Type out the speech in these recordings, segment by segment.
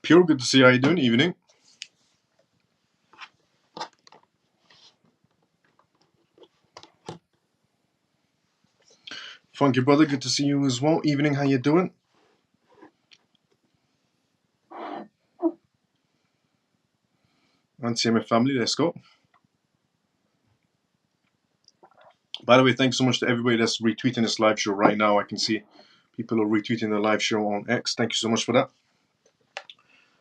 Pure, good to see you. How you doing? Evening. Funky brother, good to see you as well. Evening, how you doing? And CMF family, let's go. By the way, thanks so much to everybody that's retweeting this live show right now. I can see people are retweeting the live show on X. Thank you so much for that.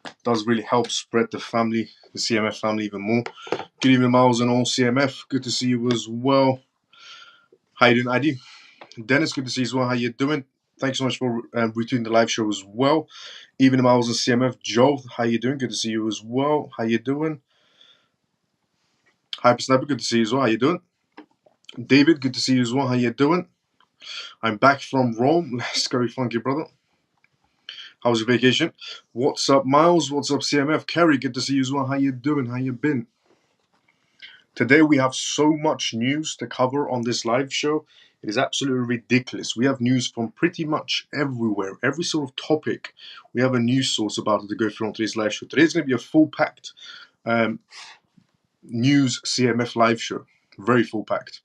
It does really help spread the family, the CMF family, even more. Good evening, Miles and all CMF. Good to see you as well. How you doing, Adi? Dennis, good to see you as well. How you doing? Thanks so much for retweeting the live show as well. Evening, Miles and CMF. Joe, how you doing? Good to see you as well. How you doing? Hyper Sniper, good to see you as well. How you doing? David, good to see you as well. How you doing? I'm back from Rome. Let's go, funky brother. How was your vacation? What's up, Miles? What's up, CMF? Kerry, good to see you as well. How you doing? How you been? Today we have so much news to cover on this live show. It is absolutely ridiculous. We have news from pretty much everywhere. Every sort of topic, we have a news source about it to go through on today's live show. Today's going to be a full-packed news CMF live show. Very full-packed.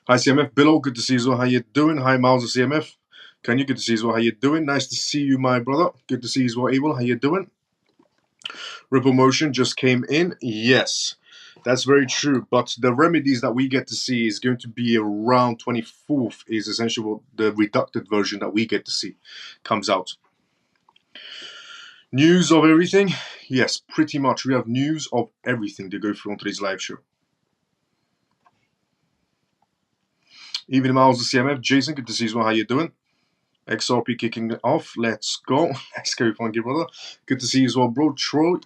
Hi CMF, Billo, good to see you as well. How you doing? Hi Miles of CMF. Can you good to see you as well? How you doing? Nice to see you, my brother. Good to see you as well, Abel. How you doing? Ripple Motion just came in. Yes, that's very true. But the remedies that we get to see is going to be around 24th is essentially what the reducted version that we get to see comes out. News of everything? Yes, pretty much. We have news of everything to go through on today's live show. Evening, Miles of CMF. Jason, good to see you as well. How you doing? XRP kicking it off. Let's go. Let's go, funky brother. Good to see you as well, bro. Troy,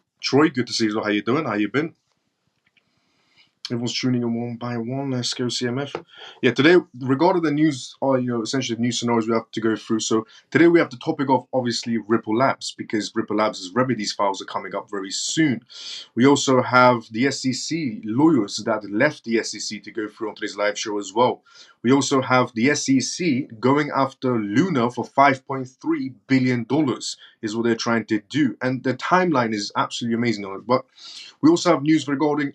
good to see you as well. How you doing? How you been? Everyone's tuning in one by one. Let's go, CMF. Yeah, today, regarding the news, or essentially the news scenarios we have to go through. So today we have the topic of obviously Ripple Labs, because Ripple Labs' remedies files are coming up very soon. We also have the SEC lawyers that left the SEC to go through on today's live show as well. We also have the SEC going after Luna for $5.3 billion is what they're trying to do. And the timeline is absolutely amazing on it. But we also have news regarding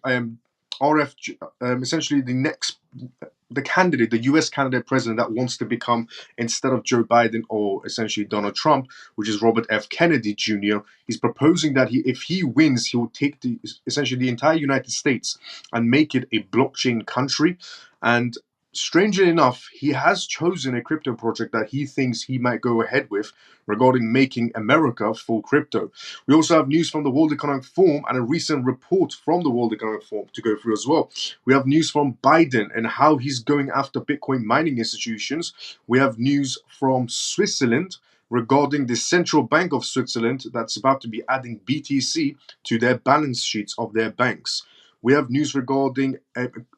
essentially the candidate, the US candidate president that wants to become, instead of Joe Biden or essentially Donald Trump, which is Robert F. Kennedy Jr. He's proposing that if he wins, he will take essentially the entire United States and make it a blockchain country. And strangely enough, he has chosen a crypto project that he thinks he might go ahead with regarding making America full crypto. We also have news from the World Economic Forum and a recent report from the World Economic Forum to go through as well. We have news from Biden and how he's going after Bitcoin mining institutions. We have news from Switzerland regarding the Central Bank of Switzerland that's about to be adding BTC to their balance sheets of their banks. We have news regarding,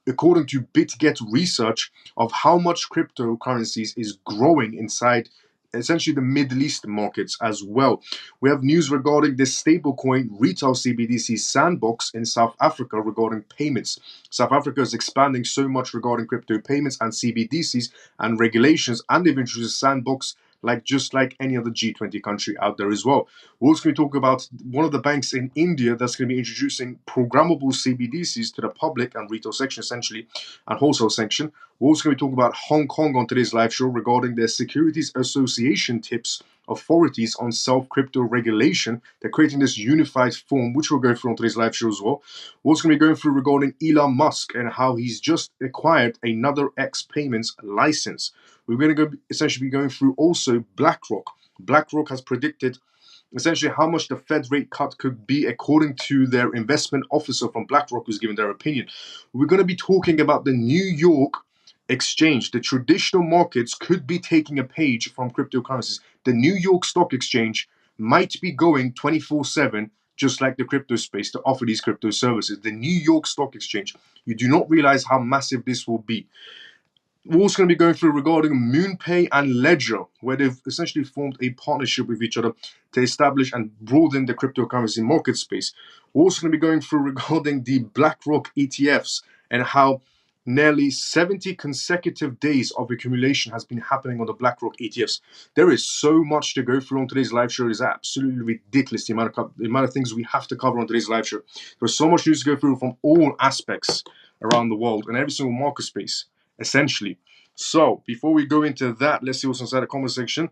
according to BitGet research, of how much cryptocurrencies is growing inside essentially the Middle East markets as well. We have news regarding the stablecoin retail CBDC sandbox in South Africa regarding payments. South Africa is expanding so much regarding crypto payments and CBDCs and regulations, and they've introduced a sandbox just like any other G20 country out there as well. We're also going to talk about one of the banks in India that's going to be introducing programmable CBDCs to the public and retail section essentially, and wholesale section. We're also going to talk about Hong Kong on today's live show regarding their Securities Association tips authorities on self-crypto regulation. They're creating this unified form, which we'll go through on today's live show as well. We're also going to be going through regarding Elon Musk and how he's just acquired another X payments license. We're going to essentially be going through also BlackRock. BlackRock has predicted essentially how much the Fed rate cut could be according to their investment officer from BlackRock who's given their opinion. We're going to be talking about the New York exchange. The traditional markets could be taking a page from cryptocurrencies. The New York Stock Exchange might be going 24/7 just like the crypto space to offer these crypto services. The New York Stock Exchange. You do not realize how massive this will be. We're also going to be going through regarding MoonPay and Ledger, where they've essentially formed a partnership with each other to establish and broaden the cryptocurrency market space. We're also going to be going through regarding the BlackRock ETFs and how nearly 70 consecutive days of accumulation has been happening on the BlackRock ETFs. There is so much to go through on today's live show. It is absolutely ridiculous the amount of things we have to cover on today's live show. There's so much news to go through from all aspects around the world and every single market space, essentially. So before we go into that, let's see what's inside the comment section.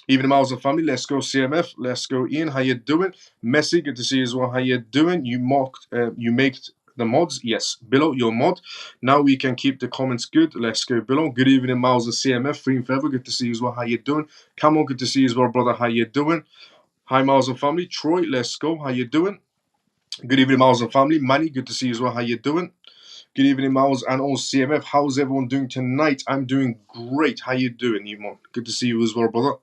Evening, Miles and family. Let's go CMF. Let's go Ian. How you doing? Messi, good to see you as well. How you doing? You make the mods. Yes, below your mod. Now we can keep the comments good. Let's go below. Good evening, Miles and CMF. Free and forever. Good to see you as well. How you doing? Come on, good to see you as well, brother. How you doing? Hi, Miles and family. Troy, let's go. How you doing? Good evening, Miles and family. Manny, good to see you as well. How you doing? Good evening, Miles and all CMF. How's everyone doing tonight? I'm doing great. How you doing, Iman? Good to see you as well, brother.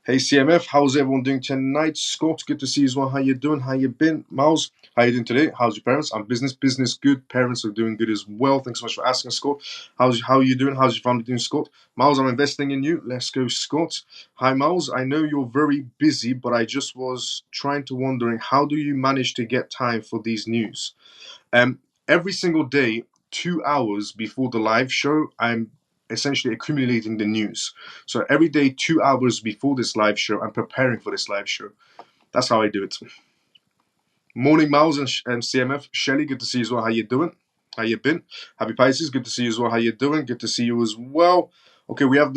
Hey CMF, how's everyone doing tonight? Scott, good to see you as well. How you doing? How you been? Miles, how you doing today? How's your parents? I'm business good. Parents are doing good as well. Thanks so much for asking, Scott. How are you doing? How's your family doing, Scott? Miles, I'm investing in you. Let's go, Scott. Hi, Miles. I know you're very busy, but I just was wondering, how do you manage to get time for these news? Every single day, 2 hours before the live show, I'm essentially accumulating the news. So every day, 2 hours before this live show, I'm preparing for this live show. That's how I do it. Morning, Miles and CMF. Shelly, good to see you as well. How you doing? How you been? Happy Pisces, good to see you as well. How you doing? Good to see you as well. Okay, we have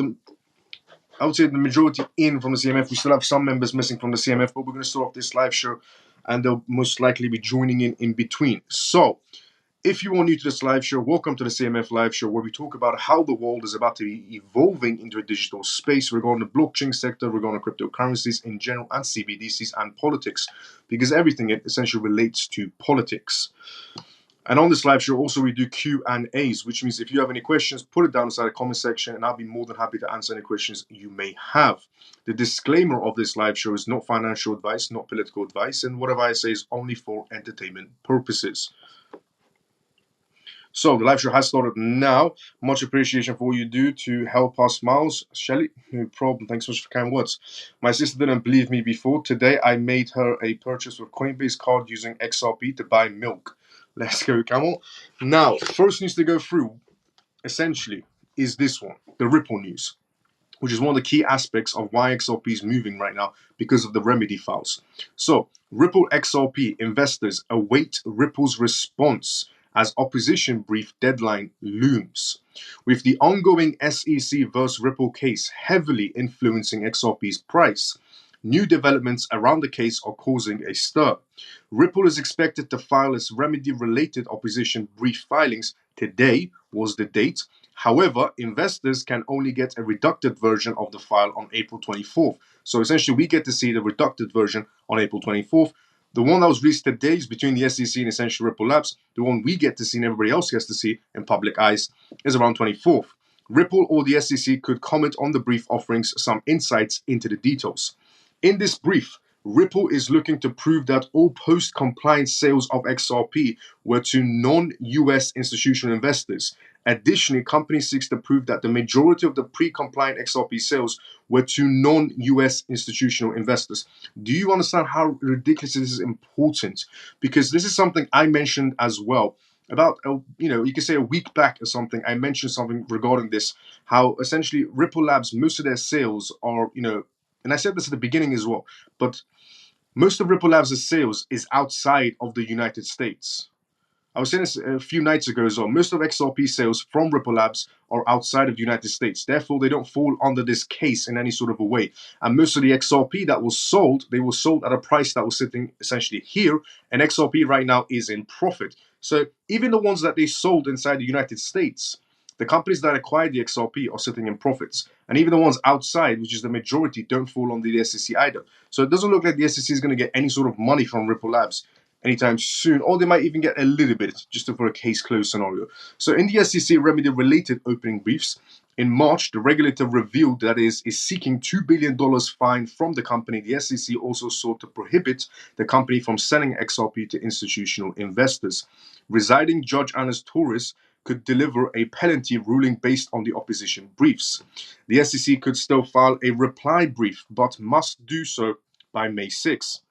I would say the majority in from the CMF. We still have some members missing from the CMF, but we're going to start off this live show, and they'll most likely be joining in between. So, if you are new to this live show, welcome to the CMF live show, where we talk about how the world is about to be evolving into a digital space regarding the blockchain sector, regarding cryptocurrencies in general, and CBDCs and politics, because everything essentially relates to politics. And on this live show, also we do Q&As, which means if you have any questions, put it down inside the comment section, and I'll be more than happy to answer any questions you may have. The disclaimer of this live show is not financial advice, not political advice, and whatever I say is only for entertainment purposes. So the live show has started now. Much appreciation for what you do to help us, Miles. Shelly, no problem. Thanks so much for kind words. My sister didn't believe me before. Today I made her a purchase with Coinbase card using XRP to buy milk. Let's go, Camel. Now, first news to go through, essentially, is this one, the Ripple news, which is one of the key aspects of why XRP is moving right now because of the remedy files. So, Ripple XRP investors await Ripple's response as opposition brief deadline looms. With the ongoing SEC versus Ripple case heavily influencing XRP's price, new developments around the case are causing a stir. Ripple is expected to file its remedy-related opposition brief filings. Today was the date. However, investors can only get a reducted version of the file on April 24th. So essentially, we get to see the reducted version on April 24th. The one that was released today is between the SEC and essentially Ripple Labs. The one we get to see and everybody else gets to see in public eyes is around 24th. Ripple or the SEC could comment on the brief offerings some insights into the details. In this brief, Ripple is looking to prove that all post-compliance sales of XRP were to non-US institutional investors. Additionally, company seeks to prove that the majority of the pre-compliant XRP sales were to non-US institutional investors. Do you understand how ridiculous this is important? Because this is something I mentioned as well. About, you could say a week back or something, I mentioned something regarding this, how essentially Ripple Labs, most of their sales are, and I said this at the beginning as well, but most of Ripple Labs' sales is outside of the United States. I was saying this a few nights ago as well. Most of XRP sales from Ripple Labs are outside of the United States. Therefore, they don't fall under this case in any sort of a way. And most of the XRP that was sold, they were sold at a price that was sitting essentially here. And XRP right now is in profit. So even the ones that they sold inside the United States, the companies that acquired the XRP are sitting in profits. And even the ones outside, which is the majority, don't fall under the SEC either. So it doesn't look like the SEC is going to get any sort of money from Ripple Labs anytime soon, or they might even get a little bit just for a case closed scenario. So in the SEC remedy related opening briefs, in March, the regulator revealed that is seeking $2 billion fine from the company. The SEC also sought to prohibit the company from selling XRP to institutional investors. Residing Judge Anas Torres could deliver a penalty ruling based on the opposition briefs. The SEC could still file a reply brief, but must do so by May 6.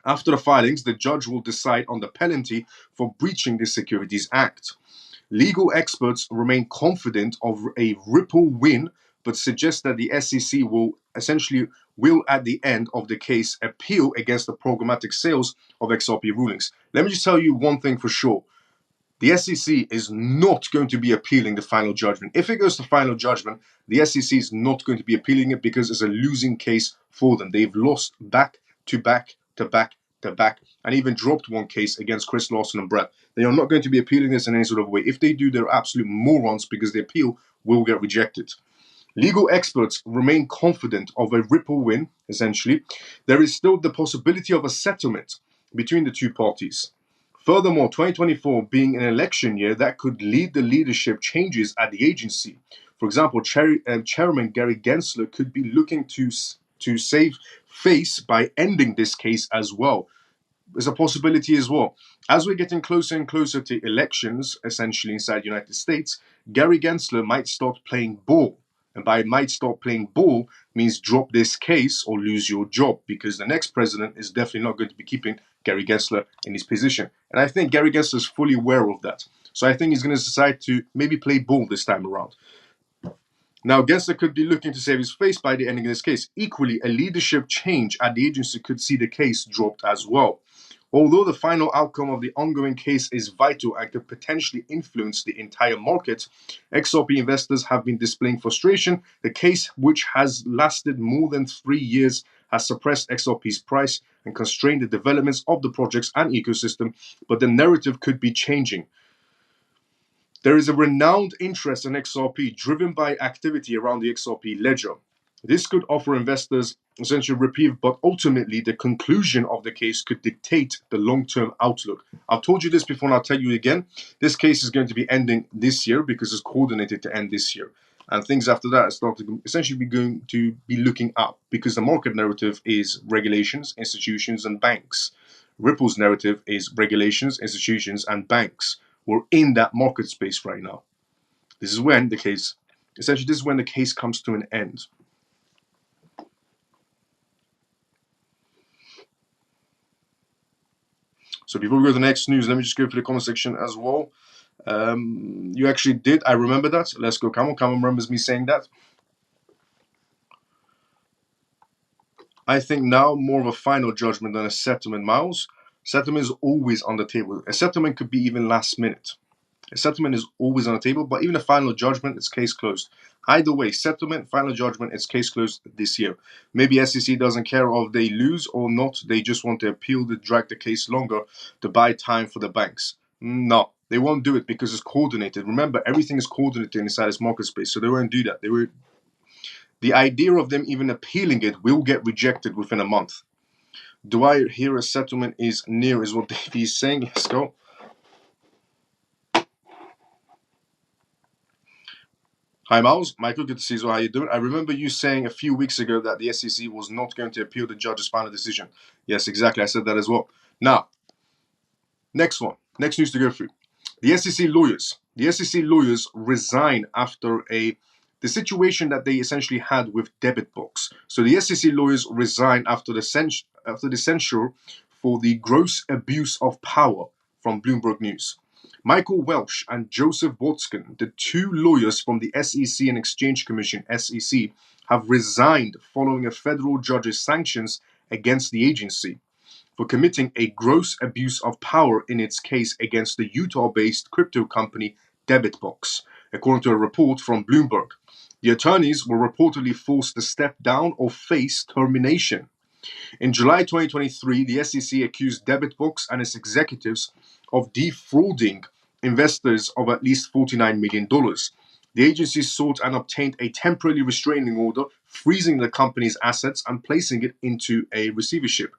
After the filings, the judge will decide on the penalty for breaching the Securities Act. Legal experts remain confident of a Ripple win, but suggest that the SEC will at the end of the case appeal against the programmatic sales of XRP rulings. Let me just tell you one thing for sure. The SEC is not going to be appealing the final judgment. If it goes to final judgment, the SEC is not going to be appealing it because it's a losing case for them. They've lost back to back to back to back, and even dropped one case against Chris Lawson and Brett. They are not going to be appealing this in any sort of way. If they do, they're absolute morons because the appeal will get rejected. Legal experts remain confident of a Ripple win, essentially. There is still the possibility of a settlement between the two parties. Furthermore, 2024 being an election year, that could lead the leadership changes at the agency. For example, Chairman Gary Gensler could be looking to save face by ending this case as well. There's a possibility as well. As we're getting closer and closer to elections, essentially inside the United States, Gary Gensler might start playing ball. And by might start playing ball means drop this case or lose your job, because the next president is definitely not going to be keeping Gary Gensler in his position. And I think Gary Gensler is fully aware of that. So I think he's going to decide to maybe play ball this time around. Now, Gensler could be looking to save his face by the ending of this case. Equally, a leadership change at the agency could see the case dropped as well. Although the final outcome of the ongoing case is vital and could potentially influence the entire market, XRP investors have been displaying frustration. The case, which has lasted more than 3 years, has suppressed XRP's price and constrained the developments of the projects and ecosystem, but the narrative could be changing. There is a renowned interest in XRP driven by activity around the XRP ledger. This could offer investors essentially reprieve, but ultimately the conclusion of the case could dictate the long-term outlook. I've told you this before and I'll tell you again. This case is going to be ending this year because it's coordinated to end this year. And things after that start to essentially going to be looking up because the market narrative is regulations, institutions, and banks. Ripple's narrative is regulations, institutions, and banks. We're in that market space right now. This is when the case comes to an end. So before we go to the next news, let me just go through the comment section as well. You actually did. I remember that. Let's go. Camel remembers me saying that. I think now more of a final judgment than a settlement, Miles. Settlement is always on the table. A settlement could be even last minute. A settlement is always on the table, but even a final judgment, it's case closed. Either way, settlement, final judgment, it's case closed this year. Maybe SEC doesn't care if they lose or not. They just want to appeal to drag the case longer to buy time for the banks. No, they won't do it because it's coordinated. Remember, everything is coordinated inside this market space, so they won't do that. The idea of them even appealing it will get rejected within a month. Do I hear a settlement is near, is what Davey is saying? Let's go. Hi, Miles. Michael, good to see you. How you doing? I remember you saying a few weeks ago that the SEC was not going to appeal the judge's final decision. Yes, exactly. I said that as well. Now, next one. Next news to go through. The SEC lawyers. The SEC lawyers resign after the situation that they essentially had with debit box. So the SEC lawyers resign after the censure for the gross abuse of power from Bloomberg News. Michael Welch and Joseph Watskin, the two lawyers from the SEC and Exchange Commission, SEC, have resigned following a federal judge's sanctions against the agency for committing a gross abuse of power in its case against the Utah-based crypto company Debitbox, according to a report from Bloomberg. The attorneys were reportedly forced to step down or face termination. In July 2023, the SEC accused Debitbox and its executives of defrauding investors of at least $49 million. The agency sought and obtained a temporary restraining order, freezing the company's assets and placing it into a receivership.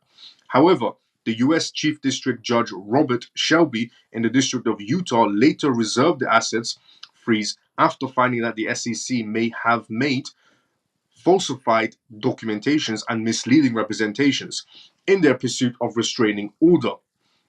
However, the U.S. Chief District Judge Robert Shelby in the District of Utah later reserved the assets freeze after finding that the SEC may have made falsified documentations and misleading representations in their pursuit of restraining order.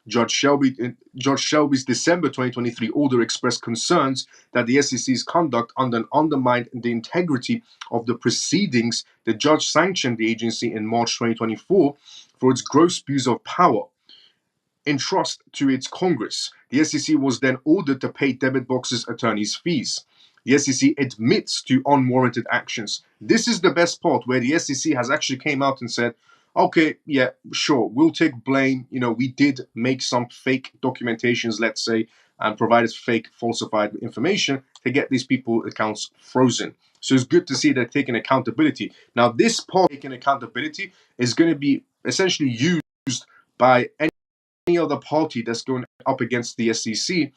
Judge Shelby's December 2023 order expressed concerns that the SEC's conduct undermined the integrity of the proceedings. The judge sanctioned the agency in March 2024 for its gross abuse of power in trust to its Congress. The SEC was then ordered to pay debit boxes attorneys' fees. The SEC admits to unwarranted actions. This is the best part, where the SEC has actually came out and said, okay, yeah, sure, we'll take blame. We did make some fake documentations, let's say, and provided fake falsified information to get these people accounts frozen. So it's good to see they're taking accountability. Now, this part taking accountability is going to be essentially used by any other party that's going up against the SEC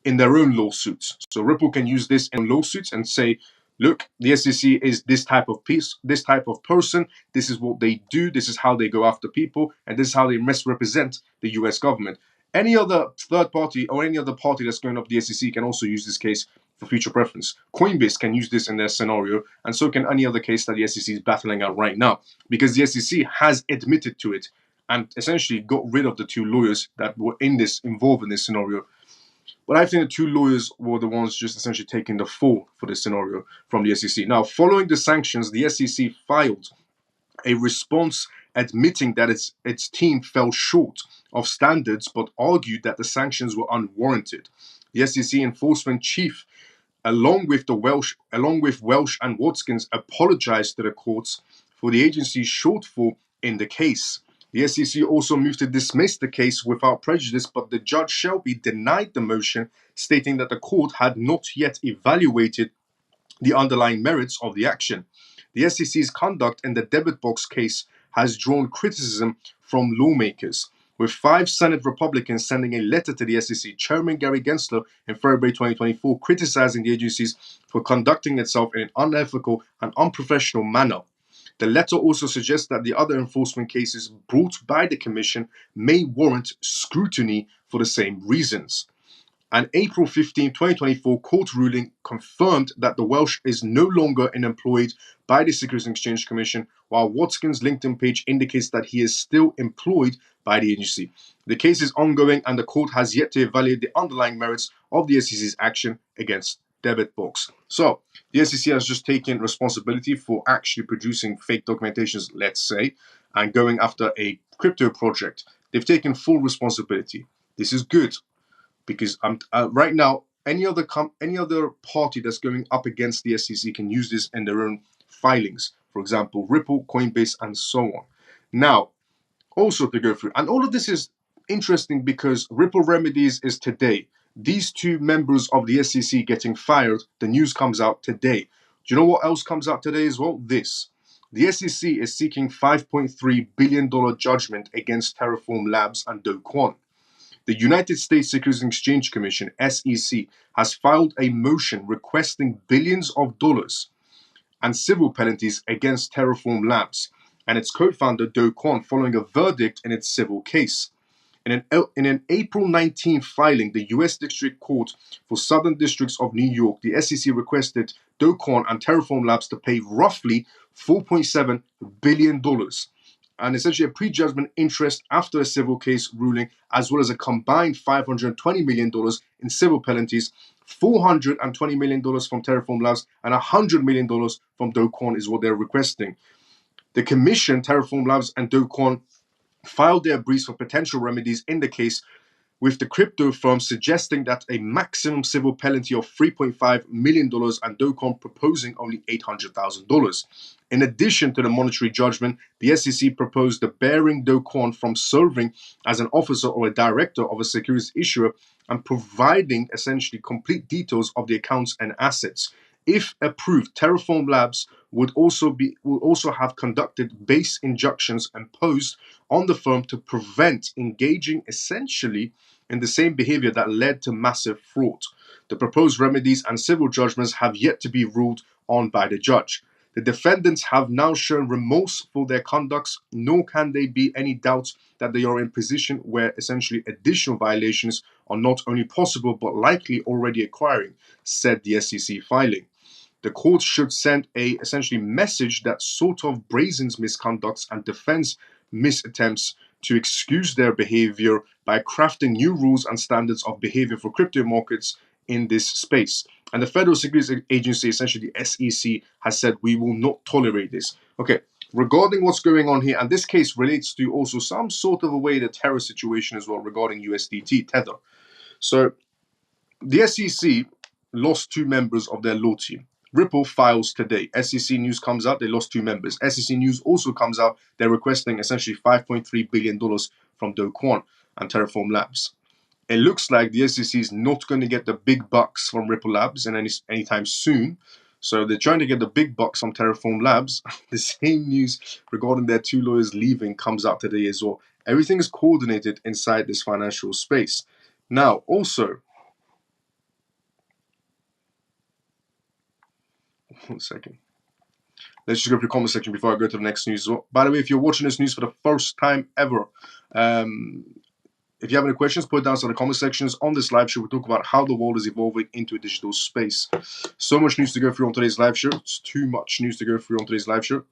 in their own lawsuits. So Ripple can use this in lawsuits and say, look, the SEC is this type of this type of person, this is what they do, this is how they go after people, and this is how they misrepresent the US government. Any other third party or any other party that's going up the SEC can also use this case for future preference. Coinbase can use this in their scenario, and so can any other case that the SEC is battling out right now, because the SEC has admitted to it and essentially got rid of the two lawyers that were involved in this scenario. But I think the two lawyers were the ones just essentially taking the fall for this scenario from the SEC. Now, following the sanctions, the SEC filed a response admitting that its team fell short of standards, but argued that the sanctions were unwarranted. The SEC enforcement chief, along with Welsh and Watkins, apologized to the courts for the agency's shortfall in the case. The SEC also moved to dismiss the case without prejudice, but the judge Shelby denied the motion, stating that the court had not yet evaluated the underlying merits of the action. The SEC's conduct in the debit box case has drawn criticism from lawmakers, with 5 Senate Republicans sending a letter to the SEC Chairman Gary Gensler in February 2024 criticizing the agencies for conducting itself in an unethical and unprofessional manner. The letter also suggests that the other enforcement cases brought by the Commission may warrant scrutiny for the same reasons. An April 15, 2024 court ruling confirmed that the Welsh is no longer employed by the Securities and Exchange Commission, while Watkins' LinkedIn page indicates that he is still employed by the agency. The case is ongoing, and the court has yet to evaluate the underlying merits of the SEC's action against debit box. So the SEC has just taken responsibility for actually producing fake documentations, let's say, and going after a crypto project. They've taken full responsibility. This is good, because right now any other party that's going up against the SEC can use this in their own filings. For example, Ripple, Coinbase, and so on. Now, also to go through, and all of this is interesting because Ripple Remedies is today. These two members of the SEC getting fired, the news comes out today. Do you know what else comes out today as well? This. The SEC is seeking $5.3 billion judgment against Terraform Labs and Do Kwon. The United States Securities and Exchange Commission, SEC, has filed a motion requesting billions of dollars and civil penalties against Terraform Labs and its co-founder Do Kwon following a verdict in its civil case. In an April 19 filing, the U.S. District Court for Southern Districts of New York, the SEC requested Do Kwon and Terraform Labs to pay roughly $4.7 billion and essentially a prejudgment interest after a civil case ruling, as well as a combined $520 million in civil penalties. $420 million from Terraform Labs and $100 million from Do Kwon is what they're requesting. The commission, Terraform Labs and Do Kwon, filed their briefs for potential remedies in the case, with the crypto firm suggesting that a maximum civil penalty of $3.5 million and Do Kwon proposing only $800,000. In addition to the monetary judgment, the SEC proposed debarring Do Kwon from serving as an officer or a director of a securities issuer and providing essentially complete details of the accounts and assets. If approved, Terraform Labs would also have conducted base injunctions imposed on the firm to prevent engaging essentially in the same behavior that led to massive fraud. The proposed remedies and civil judgments have yet to be ruled on by the judge. The defendants have now shown remorse for their conducts, nor can there be any doubt that they are in a position where essentially additional violations are not only possible but likely already occurring, said the SEC filing. The court should send a essentially message that sort of brazens misconducts and defends misattempts to excuse their behavior by crafting new rules and standards of behavior for crypto markets in this space. And the Federal Securities Agency, essentially the SEC, has said we will not tolerate this. Okay, regarding what's going on here, and this case relates to also some sort of a way the Terra situation as well regarding USDT Tether. So the SEC lost 2 members of their law team. Ripple files today. SEC news comes out, they lost 2 members. SEC news also comes out, they're requesting essentially $5.3 billion from Do Kwon and Terraform Labs. It looks like the SEC is not going to get the big bucks from Ripple Labs anytime soon. So they're trying to get the big bucks from Terraform Labs. The same news regarding their 2 lawyers leaving comes out today as well. Everything is coordinated inside this financial space. Now, also, 1 second. Let's just go through the comment section before I go to the next news as well. By the way, if you're watching this news for the first time ever, if you have any questions, put it down in the comment sections. On this live show, we talk about how the world is evolving into a digital space. So much news to go through on today's live show. It's too much news to go through on today's live show.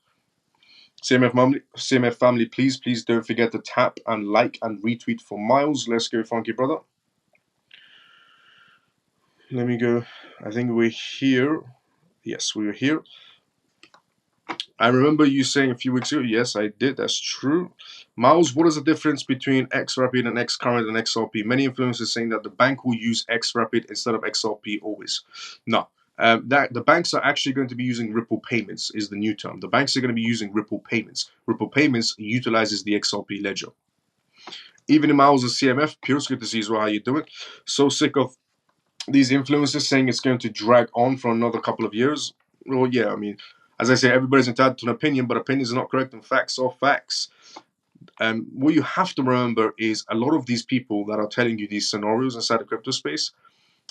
CMF family, please don't forget to tap and like and retweet for Miles. Let's go, funky brother. Let me go. I think we're here. Yes, we are here. I remember you saying a few weeks ago, yes, I did, that's true. Miles, what is the difference between XRapid and XCurrent and XRP? Many influencers saying that the bank will use XRapid instead of XRP always. No, that the banks are actually going to be using Ripple payments is the new term. The banks are going to be using Ripple payments. Ripple payments utilizes the XRP ledger. Even in Miles of CMF, Pierce, good to see as well how you doing. So sick of these influencers saying it's going to drag on for another couple of years. Well, yeah, I mean, as I say, everybody's entitled to an opinion, but opinions are not correct and facts are facts. And what you have to remember is a lot of these people that are telling you these scenarios inside the crypto space,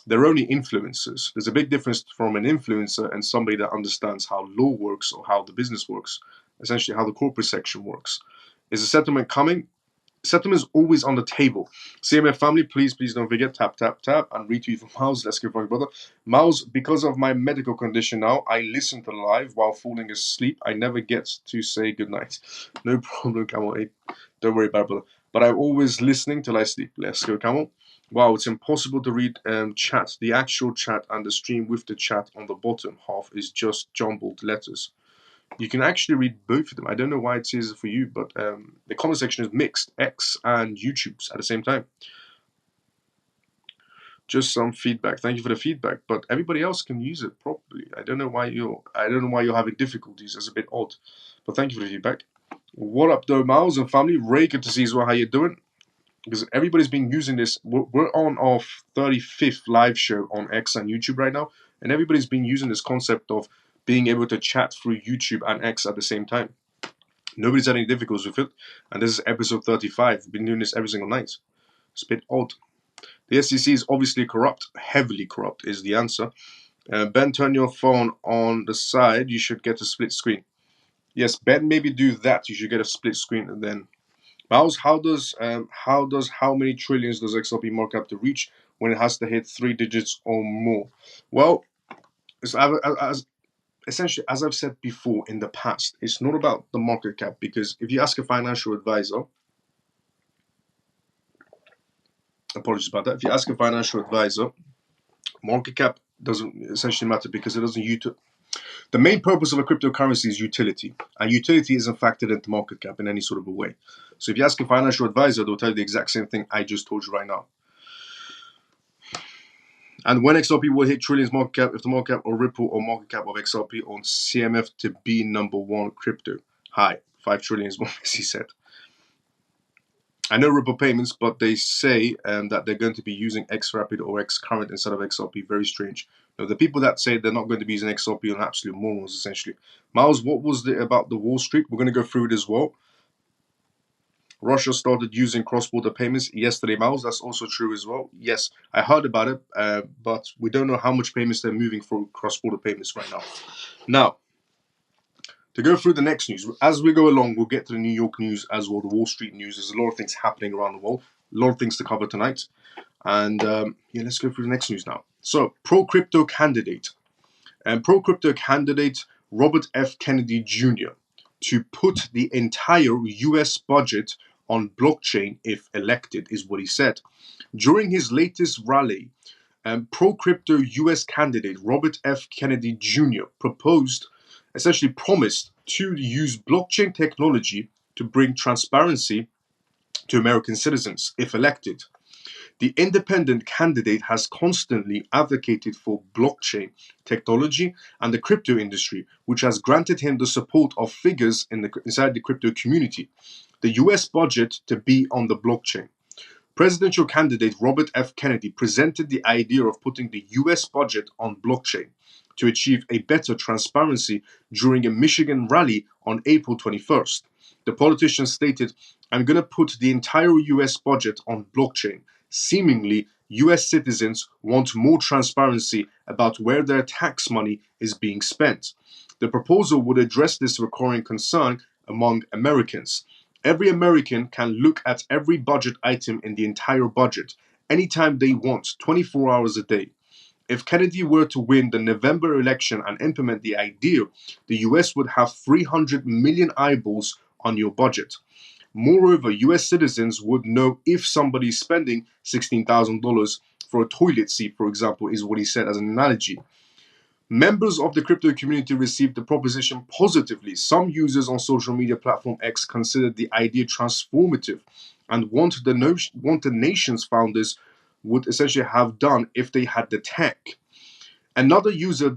they're only influencers. There's a big difference from an influencer and somebody that understands how law works or how the business works, essentially how the corporate section works. Is a settlement coming? Settlement is always on the table. CMF family, please don't forget, tap, and retweet for Miles. Let's go for it, brother. Miles, because of my medical condition now, I listen to live while falling asleep. I never get to say goodnight. No problem, Camel. Don't worry about it, brother. But I'm always listening till I sleep. Let's go, Camel. Wow, it's impossible to read chat. The actual chat and the stream with the chat on the bottom half is just jumbled letters. You can actually read both of them. I don't know why it says it for you, but the comment section is mixed. X and YouTube's at the same time. Just some feedback. Thank you for the feedback, but everybody else can use it properly. I don't know why you're having difficulties. That's a bit odd, but thank you for the feedback. What up, though, Miles and family? Ray, good to see as well. How you doing? Because everybody's been using this. We're on our 35th live show on X and YouTube right now, and everybody's been using this concept of being able to chat through YouTube and X at the same time. Nobody's had any difficulties with it, and this is episode 35. We've been doing this every single night. It's a bit odd. The SEC is obviously corrupt, heavily corrupt is the answer. Ben, turn your phone on the side. You should get a split screen. Yes, Ben, maybe do that. You should get a split screen, and then Miles, how many trillions does XRP market have to reach when it has to hit 3 digits or more? Well, essentially, as I've said before in the past, it's not about the market cap, because if you ask a financial advisor, apologies about that, if you ask a financial advisor, market cap doesn't essentially matter, because it doesn't the main purpose of a cryptocurrency is utility, and utility isn't factored into market cap in any sort of a way. So if you ask a financial advisor, they'll tell you the exact same thing I just told you right now. And when XRP will hit trillions market cap, if the market cap or Ripple or market cap of XRP on CMF to be #1 crypto, high, 5 trillion is what he said. I know Ripple payments, but they say that they're going to be using XRapid or XCurrent instead of XRP. Very strange. Now, the people that say they're not going to be using XRP are absolute morons, essentially. Miles, what was it about the Wall Street? We're going to go through it as well. Russia started using cross-border payments yesterday, Miles. That's also true as well. Yes, I heard about it, but we don't know how much payments they're moving for cross-border payments right now. Now, to go through the next news, as we go along, we'll get to the New York news as well, the Wall Street news. There's a lot of things happening around the world, a lot of things to cover tonight. And yeah, let's go through the next news now. So, pro-crypto candidate Robert F. Kennedy Jr. to put the entire US budget on blockchain if elected, is what he said. During his latest rally, pro-crypto US candidate Robert F. Kennedy Jr. promised to use blockchain technology to bring transparency to American citizens if elected. The independent candidate has constantly advocated for blockchain technology and the crypto industry, which has granted him the support of figures inside the crypto community. The US budget to be on the blockchain. Presidential candidate Robert F. Kennedy presented the idea of putting the US budget on blockchain to achieve a better transparency during a Michigan rally on April 21st. The politician stated, "I'm going to put the entire US budget on blockchain. Seemingly, US citizens want more transparency about where their tax money is being spent." The proposal would address this recurring concern among Americans. Every American can look at every budget item in the entire budget anytime they want, 24 hours a day. If Kennedy were to win the November election and implement the idea, the US would have 300 million eyeballs on your budget. Moreover, US citizens would know if somebody is spending $16,000 for a toilet seat, for example, is what he said as an analogy. Members of the crypto community received the proposition positively. Some users on social media platform X considered the idea transformative and want the nation's founders would essentially have done if they had the tech. Another user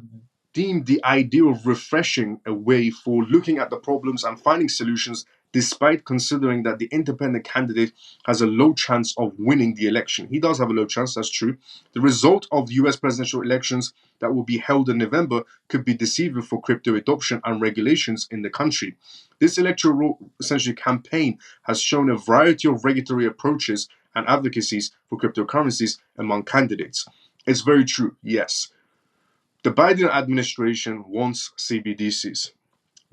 deemed the idea of refreshing a way for looking at the problems and finding solutions, despite considering that the independent candidate has a low chance of winning the election. He does have a low chance, that's true. The result of the US presidential elections that will be held in November could be deceiving for crypto adoption and regulations in the country. This electoral essentially campaign has shown a variety of regulatory approaches and advocacies for cryptocurrencies among candidates. It's very true, yes. The Biden administration wants CBDCs.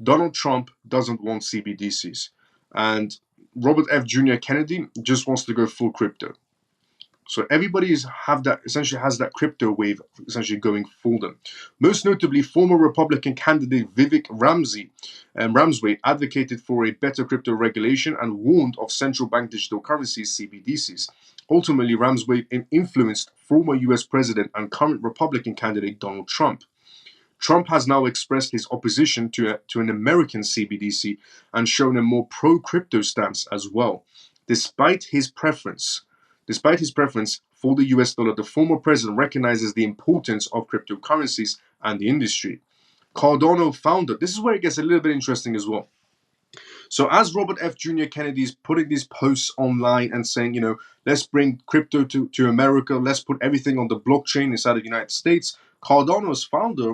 Donald Trump doesn't want CBDCs. And Robert F. Jr. Kennedy just wants to go full crypto. So everybody essentially has that crypto wave essentially going for them. Most notably, former Republican candidate Vivek Ramsway advocated for a better crypto regulation and warned of central bank digital currencies (CBDCs). Ultimately, Ramsway influenced former US President and current Republican candidate Donald Trump. Trump has now expressed his opposition to an American CBDC and shown a more pro-crypto stance as well. Despite his preference for the US dollar, the former president recognizes the importance of cryptocurrencies and the industry. Cardano founder, this is where it gets a little bit interesting as well. So as Robert F. Jr. Kennedy is putting these posts online and saying, let's bring crypto to America, let's put everything on the blockchain inside of the United States, Cardano's founder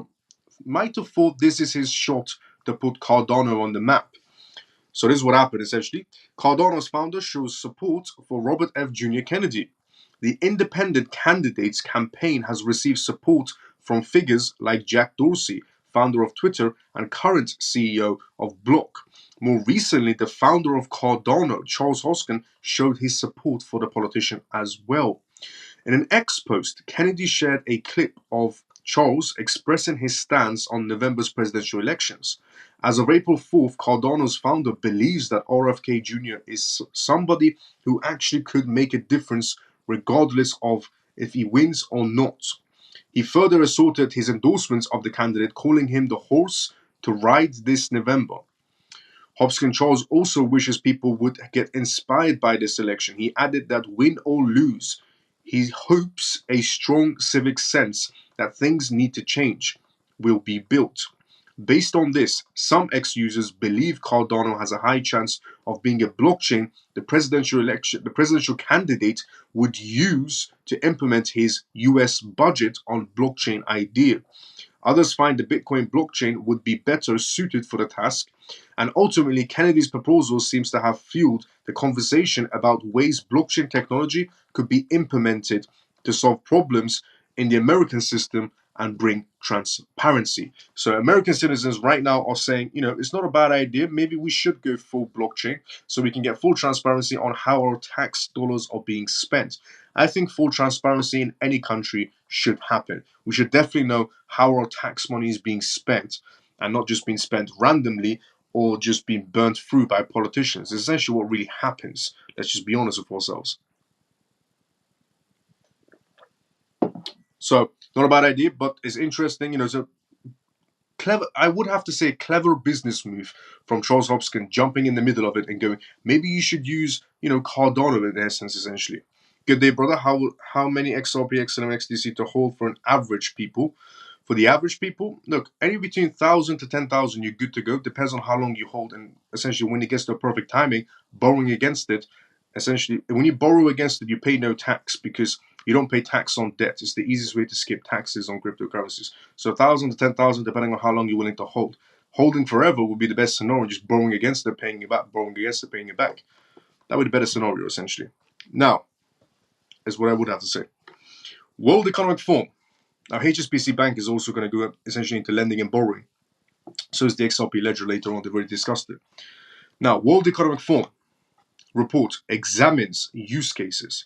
might have thought this is his shot to put Cardano on the map. So this is what happened essentially. Cardano's founder shows support for Robert F. Jr. Kennedy. The independent candidate's campaign has received support from figures like Jack Dorsey, founder of Twitter and current CEO of Block. More recently, the founder of Cardano, Charles Hoskin, showed his support for the politician as well. In an X post, Kennedy shared a clip of Charles expressing his stance on November's presidential elections. As of April 4th, Cardano's founder believes that RFK Jr. is somebody who actually could make a difference regardless of if he wins or not. He further asserted his endorsements of the candidate, calling him the horse to ride this November. Hoskin Charles also wishes people would get inspired by this election. He added that win or lose, he hopes a strong civic sense that things need to change will be built. Based on this, some X-users believe Cardano has a high chance of being a blockchain the presidential candidate would use to implement his US budget on blockchain idea. Others find the Bitcoin blockchain would be better suited for the task, and ultimately Kennedy's proposal seems to have fueled the conversation about ways blockchain technology could be implemented to solve problems in the American system and bring transparency. So American citizens right now are saying, it's not a bad idea. Maybe we should go full blockchain so we can get full transparency on how our tax dollars are being spent. I think full transparency in any country should happen. We should definitely know how our tax money is being spent and not just being spent randomly or just being burnt through by politicians. It's essentially what really happens. Let's just be honest with ourselves. So, not a bad idea, but it's interesting, so clever, I would have to say, clever business move from Charles Hoskin, jumping in the middle of it and going, maybe you should use, Cardano in essence, essentially. Good day, brother. How many XRP, XLM, XDC to hold for an average people? For the average people, look, anywhere between 1,000 to 10,000, you're good to go. Depends on how long you hold, and essentially when it gets to a perfect timing, borrowing against it. Essentially, when you borrow against it, you pay no tax because you don't pay tax on debt. It's the easiest way to skip taxes on cryptocurrencies. So 1,000 to 10,000, depending on how long you're willing to hold. Holding forever would be the best scenario. Just borrowing against it, paying it back, borrowing against it, paying it back. That would be the better scenario, essentially. Now, is what I would have to say. World Economic Forum. Now, HSBC Bank is also going to go essentially into lending and borrowing. So is the XRP ledger later on. They've already discussed it. Now, World Economic Forum report examines use cases.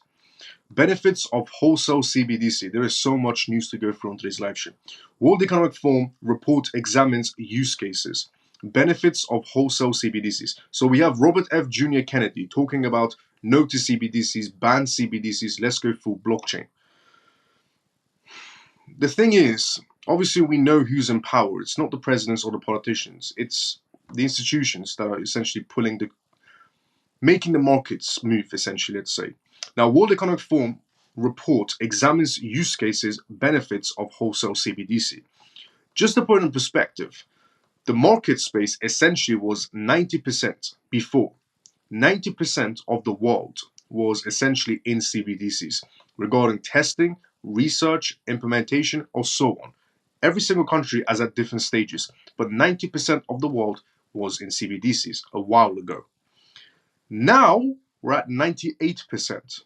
Benefits of wholesale CBDC. There is so much news to go through on today's live stream. World Economic Forum report examines use cases. Benefits of wholesale CBDCs. So we have Robert F. Jr. Kennedy talking about no to CBDCs, ban CBDCs, let's go full blockchain. The thing is, obviously we know who's in power. It's not the presidents or the politicians. It's the institutions that are essentially making the markets move, essentially, let's say. Now, World Economic Forum report examines use cases, benefits of wholesale CBDC. Just to put it in perspective, the market space essentially was 90% before. 90% of the world was essentially in CBDCs regarding testing, research, implementation, or so on. Every single country is at different stages, but 90% of the world was in CBDCs a while ago. Now we're at 98%.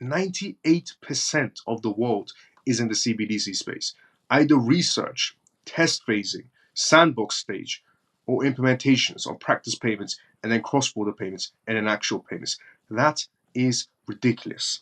98% of the world is in the CBDC space, either research, test phasing, sandbox stage, or implementations or practice payments, and then cross-border payments, and then actual payments. That is ridiculous.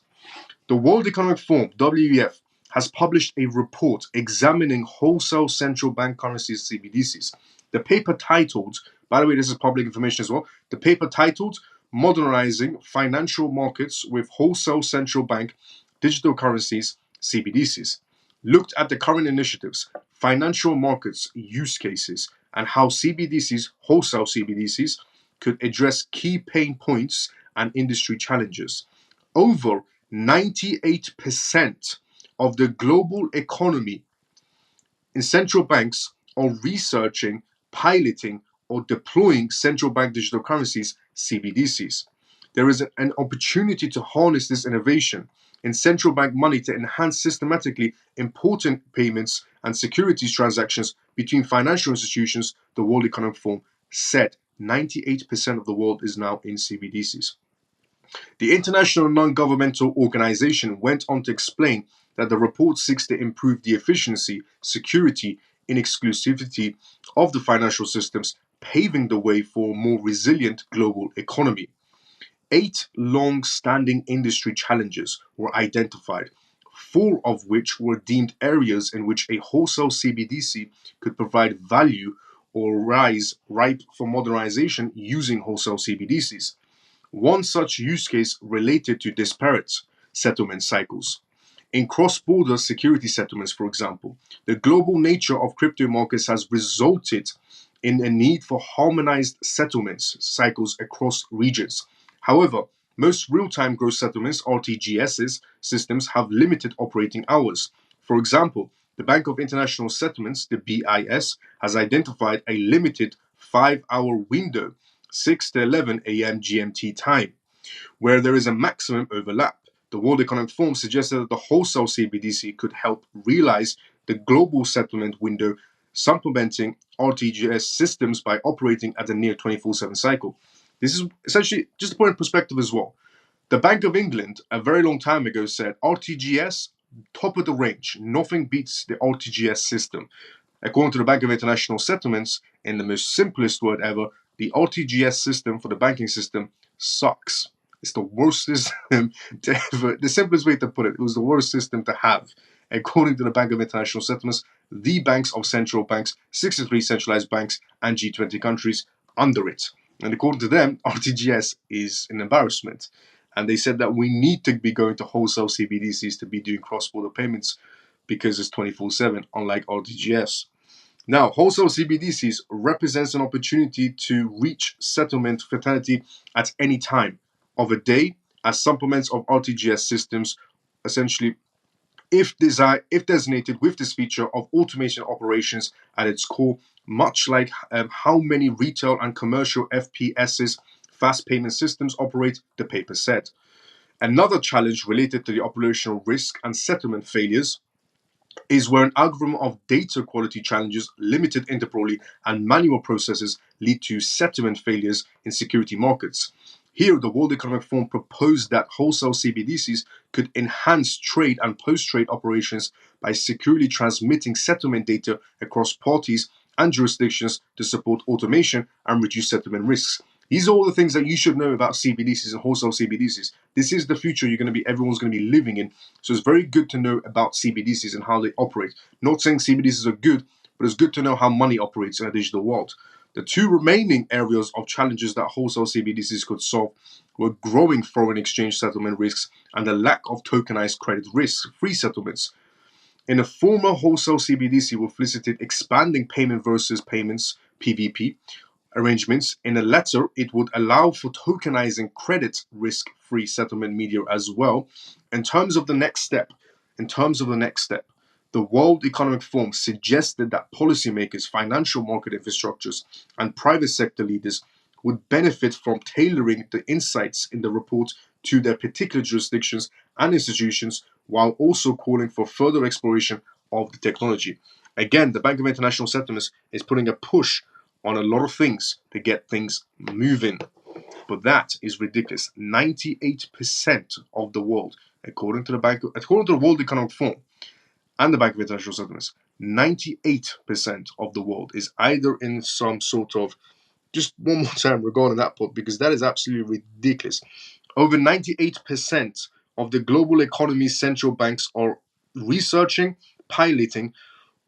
The World Economic Forum, WEF, has published a report examining wholesale central bank currencies, CBDCs. The paper titled, by the way, this is public information as well, the paper titled Modernizing Financial Markets with Wholesale Central Bank Digital Currencies, CBDCs, looked at the current initiatives, financial markets use cases, and how CBDCs, wholesale CBDCs, could address key pain points and industry challenges. Over 98% of the global economy in central banks are researching, piloting, or deploying central bank digital currencies, CBDCs. There is an opportunity to harness this innovation in central bank money to enhance systematically important payments and securities transactions between financial institutions, the World Economic Forum said. 98% of the world is now in CBDCs. The International Non-Governmental Organization went on to explain that the report seeks to improve the efficiency, security, and exclusivity of the financial systems, paving the way for a more resilient global economy. 8 long-standing industry challenges were identified, 4 of which were deemed areas in which a wholesale CBDC could provide value or rise ripe for modernization using wholesale CBDCs. One such use case related to disparate settlement cycles. In cross-border security settlements, for example, the global nature of crypto markets has resulted in a need for harmonized settlements cycles across regions. However, most real-time gross settlements, RTGSs, systems have limited operating hours. For example, the Bank of International Settlements, the BIS, has identified a limited 5-hour window, 6 to 11 a.m. GMT time, where there is a maximum overlap. The World Economic Forum suggested that the wholesale CBDC could help realize the global settlement window, supplementing RTGS systems by operating at a near 24/7 cycle. This is essentially just to put in perspective as well. The Bank of England, a very long time ago, said RTGS, top of the range. Nothing beats the RTGS system. According to the Bank of International Settlements, in the most simplest word ever, the RTGS system for the banking system sucks. It's the worst system to ever, the simplest way to put it, it was the worst system to have. According to the Bank of International Settlements, the banks of central banks, 63 centralized banks, and G20 countries under it. And according to them, RTGS is an embarrassment. And they said that we need to be going to wholesale CBDCs to be doing cross-border payments because it's 24/7, unlike RTGS. Now, wholesale CBDCs represents an opportunity to reach settlement fatality at any time of a day as supplements of RTGS systems, essentially if designated with this feature of automation operations at its core, much like how many retail and commercial FPSs, fast payment systems, operate, the paper said. Another challenge related to the operational risk and settlement failures is where an algorithm of data quality challenges, limited interpolly, and manual processes lead to settlement failures in security markets. Here, the World Economic Forum proposed that wholesale CBDCs could enhance trade and post-trade operations by securely transmitting settlement data across parties and jurisdictions to support automation and reduce settlement risks. These are all the things that you should know about CBDCs and wholesale CBDCs. This is the future everyone's going to be living in. So it's very good to know about CBDCs and how they operate. Not saying CBDCs are good, but it's good to know how money operates in a digital world. The two remaining areas of challenges that wholesale CBDCs could solve were growing foreign exchange settlement risks and the lack of tokenized credit risk-free settlements. In a former wholesale CBDC will facilitate expanding payment versus payments (PVP) arrangements. In the latter, it would allow for tokenizing credit risk-free settlement media as well. In terms of the next step, the World Economic Forum suggested that policymakers, financial market infrastructures, and private sector leaders would benefit from tailoring the insights in the report to their particular jurisdictions and institutions, while also calling for further exploration of the technology. Again, the Bank of International Settlements is putting a push on a lot of things to get things moving. But that is ridiculous. 98% of the world, according to the World Economic Forum and the Bank of International Settlements, 98% of the world is either in some sort of, just one more time regarding that part, because that is absolutely ridiculous. Over 98% of the global economy's central banks are researching, piloting,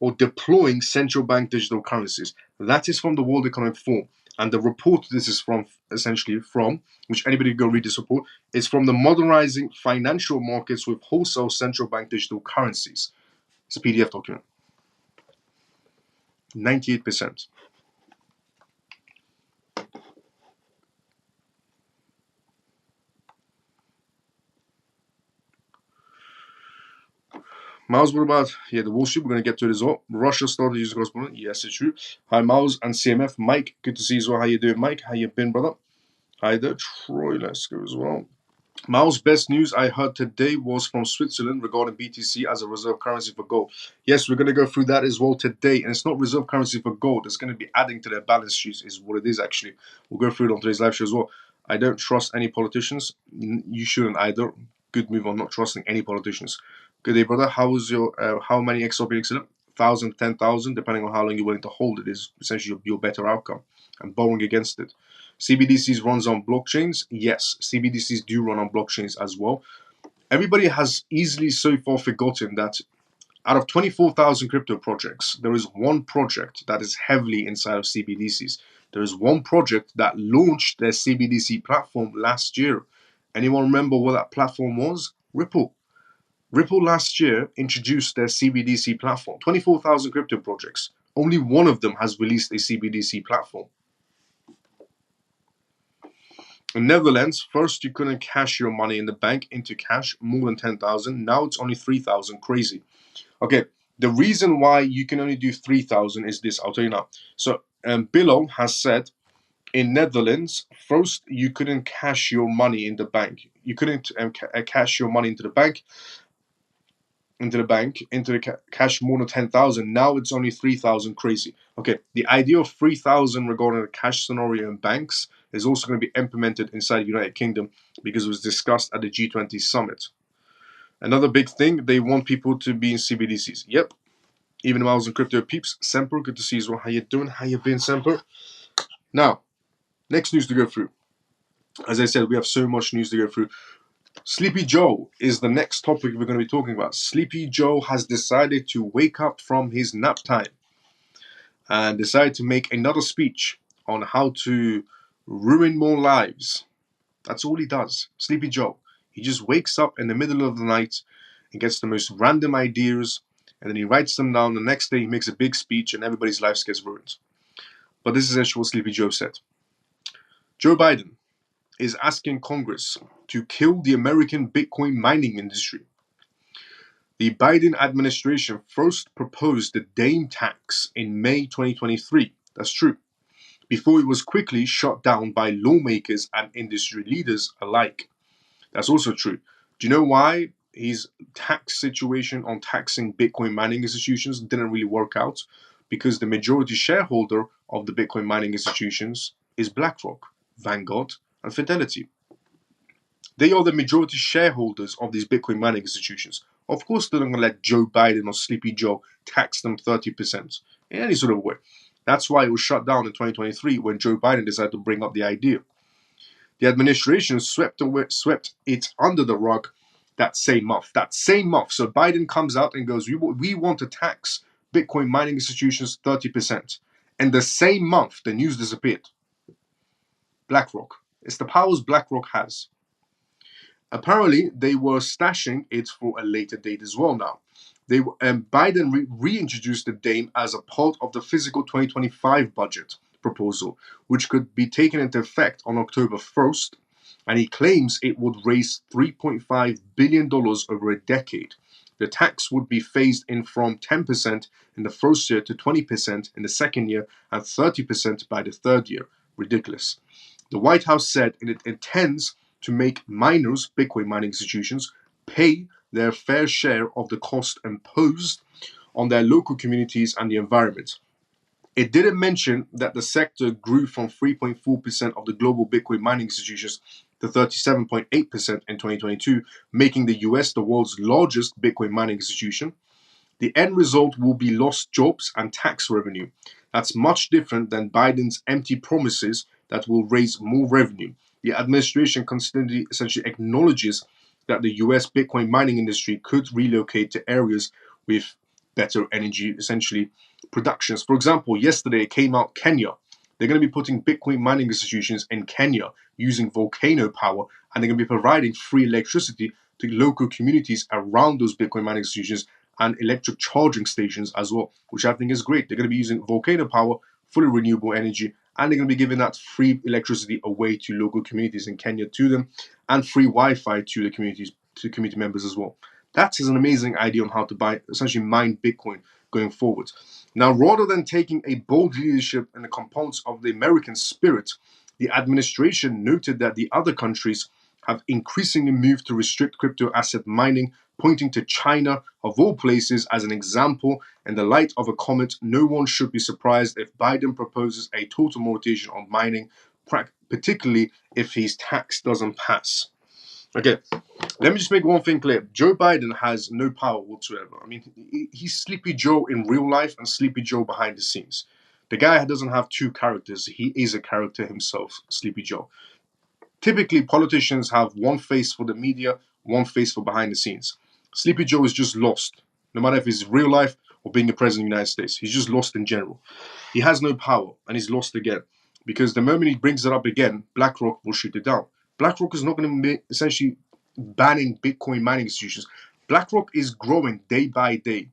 or deploying central bank digital currencies. That is from the World Economic Forum. And the report this is from, which anybody can go read this report, is from the Modernizing Financial Markets with Wholesale Central Bank Digital Currencies. It's a PDF document. 98%. Miles, what about the Wall Street? We're going to get to it as well. Russia started using correspondent. Yes, it's true. Hi, Miles and CMF. Mike, good to see you as well. How you doing, Mike? How you been, brother? Hi there, Troy. Let's go as well. Miles, best news I heard today was from Switzerland regarding BTC as a reserve currency for gold. Yes, we're going to go through that as well today. And it's not reserve currency for gold. It's going to be adding to their balance sheets is what it is, actually. We'll go through it on today's live show as well. I don't trust any politicians. You shouldn't either. Good move on not trusting any politicians. Good day, brother. How many XRP excellent? 1,000, 10,000, depending on how long you're willing to hold it, is essentially your better outcome. And borrowing against it. CBDCs runs on blockchains. Yes, CBDCs do run on blockchains as well. Everybody has easily so far forgotten that out of 24,000 crypto projects, there is one project that is heavily inside of CBDCs. There is one project that launched their CBDC platform last year. Anyone remember what that platform was? Ripple. Ripple last year introduced their CBDC platform. 24,000 crypto projects. Only one of them has released a CBDC platform. In Netherlands, first you couldn't cash your money in the bank into cash more than 10,000. Now it's only 3,000. Crazy. Okay, the reason why you can only do 3,000 is this. I'll tell you now. So Billo has said in Netherlands, first you couldn't cash your money in the bank. You couldn't cash your money into the bank. Cash more than 10,000. Now it's only 3,000. Crazy. Okay, the idea of 3,000 regarding a cash scenario in banks is also going to be implemented inside the United Kingdom because it was discussed at the G20 summit. Another big thing, they want people to be in CBDCs. Yep. Even Miles and Crypto Peeps. Semper, good to see you as well. How you doing? How you been, Semper? Now, next news to go through. As I said, we have so much news to go through. Sleepy Joe is the next topic we're going to be talking about. Sleepy Joe has decided to wake up from his nap time and decided to make another speech on how to ruin more lives. That's all he does. Sleepy Joe. He just wakes up in the middle of the night and gets the most random ideas and then he writes them down. The next day he makes a big speech and everybody's life gets ruined. But this is actually what Sleepy Joe said. Joe Biden is asking Congress to kill the American Bitcoin mining industry. The Biden administration first proposed the Dame tax in May 2023. That's true. Before it was quickly shut down by lawmakers and industry leaders alike. That's also true. Do you know why his tax situation on taxing Bitcoin mining institutions didn't really work out? Because the majority shareholder of the Bitcoin mining institutions is BlackRock, Vanguard, and Fidelity. They are the majority shareholders of these Bitcoin mining institutions. Of course, they're not going to let Joe Biden or Sleepy Joe tax them 30% in any sort of way. That's why it was shut down in 2023 when Joe Biden decided to bring up the idea. The administration swept it under the rug that same month. So Biden comes out and goes, we want to tax Bitcoin mining institutions 30%. And the same month, the news disappeared. BlackRock. It's the powers BlackRock has. Apparently, they were stashing it for a later date as well now. Biden reintroduced the Dame as a part of the fiscal 2025 budget proposal, which could be taken into effect on October 1st, and he claims it would raise $3.5 billion over a decade. The tax would be phased in from 10% in the first year to 20% in the second year and 30% by the third year. Ridiculous. The White House said it intends to make miners, Bitcoin mining institutions, pay their fair share of the cost imposed on their local communities and the environment. It didn't mention that the sector grew from 3.4% of the global Bitcoin mining institutions to 37.8% in 2022, making the US the world's largest Bitcoin mining institution. The end result will be lost jobs and tax revenue. That's much different than Biden's empty promises that will raise more revenue. The administration constantly essentially acknowledges that the US Bitcoin mining industry could relocate to areas with better energy, essentially, productions. For example, yesterday it came out Kenya. They're going to be putting Bitcoin mining institutions in Kenya using volcano power, and they're going to be providing free electricity to local communities around those Bitcoin mining institutions and electric charging stations as well, which I think is great. They're going to be using volcano power, fully renewable energy, and they're going to be giving that free electricity away to local communities in Kenya to them, and free Wi-Fi to the communities, to community members as well. That is an amazing idea on how to essentially mine Bitcoin going forward. Now, rather than taking a bold leadership in the components of the American spirit, the administration noted that the other countries have increasingly moved to restrict crypto asset mining, pointing to China, of all places, as an example. In the light of a comment, no one should be surprised if Biden proposes a total moratorium on mining, particularly if his tax doesn't pass. Okay, let me just make one thing clear. Joe Biden has no power whatsoever. I mean, he's Sleepy Joe in real life and Sleepy Joe behind the scenes. The guy doesn't have two characters. He is a character himself, Sleepy Joe. Typically, politicians have one face for the media, one face for behind the scenes. Sleepy Joe is just lost, no matter if it's real life or being the president of the United States. He's just lost in general. He has no power, and he's lost again. Because the moment he brings it up again, BlackRock will shoot it down. BlackRock is not going to be essentially banning Bitcoin mining institutions. BlackRock is growing day by day.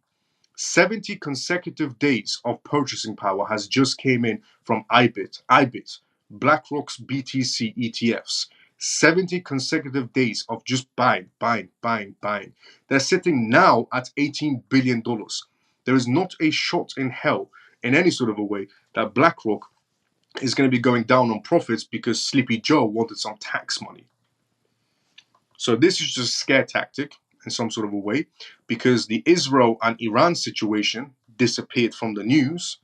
70 consecutive days of purchasing power has just came in from IBIT, BlackRock's BTC ETFs. 70 consecutive days of just buying. They're sitting now at $18 billion. There is not a shot in hell, in any sort of a way, that BlackRock is going to be going down on profits because Sleepy Joe wanted some tax money. So this is just a scare tactic in some sort of a way, because the Israel and Iran situation disappeared from the news,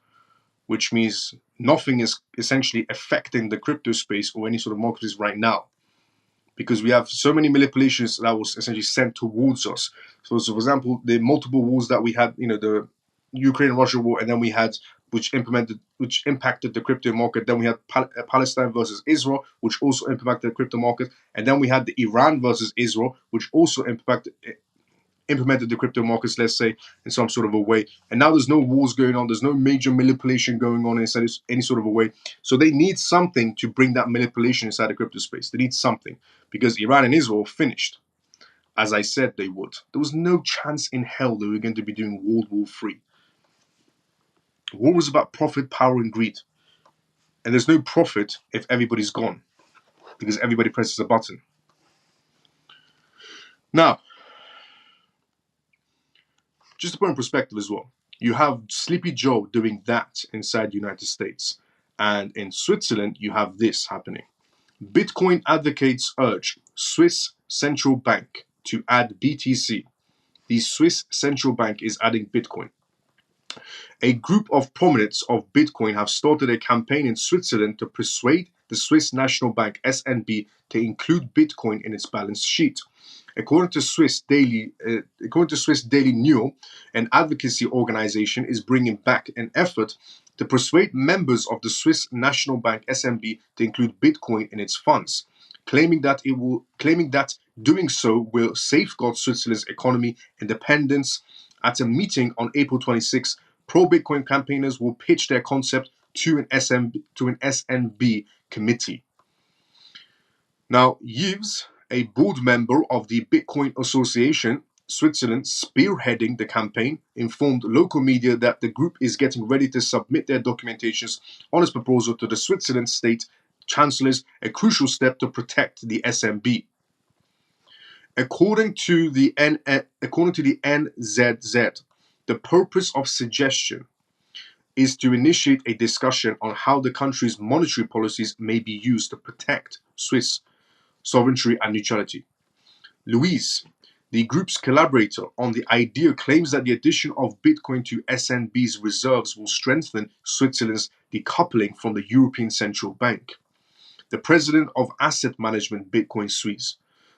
which means nothing is essentially affecting the crypto space or any sort of markets right now, because we have so many manipulations that was essentially sent towards us. So for example, the multiple wars that we had, the Ukraine-Russia war, and then we had which impacted the crypto market. Then we had Palestine versus Israel, which also impacted the crypto market. And then we had the Iran versus Israel, which also implemented the crypto markets, let's say, in some sort of a way. And now there's no wars going on. There's no major manipulation going on inside any sort of a way. So they need something to bring that manipulation inside the crypto space. They need something, because Iran and Israel finished. as I said they would. There was no chance in hell they were going to be doing World War III. War was about profit, power, and greed. And there's no profit if everybody's gone, because everybody presses a button. Now, just to put in perspective as well, you have Sleepy Joe doing that inside the United States. And in Switzerland, you have this happening. Bitcoin advocates urge Swiss central bank to add BTC. The Swiss central bank is adding Bitcoin. A group of prominents of Bitcoin have started a campaign in Switzerland to persuade the Swiss National Bank (SNB) to include Bitcoin in its balance sheet. According to Swiss Daily News, an advocacy organization is bringing back an effort to persuade members of the Swiss National Bank (SNB) to include Bitcoin in its funds, claiming that doing so will safeguard Switzerland's economy independence. At a meeting on April 26, pro-Bitcoin campaigners will pitch their concept to an SNB committee. Now, Yves, a board member of the Bitcoin Association Switzerland, spearheading the campaign, informed local media that the group is getting ready to submit their documentations on its proposal to the Switzerland state chancellors, a crucial step to protect the SNB. According to the NZZ, the purpose of suggestion is to initiate a discussion on how the country's monetary policies may be used to protect Swiss sovereignty and neutrality. Louise, the group's collaborator on the idea, claims that the addition of Bitcoin to SNB's reserves will strengthen Switzerland's decoupling from the European Central Bank. The president of asset management Bitcoin Suisse,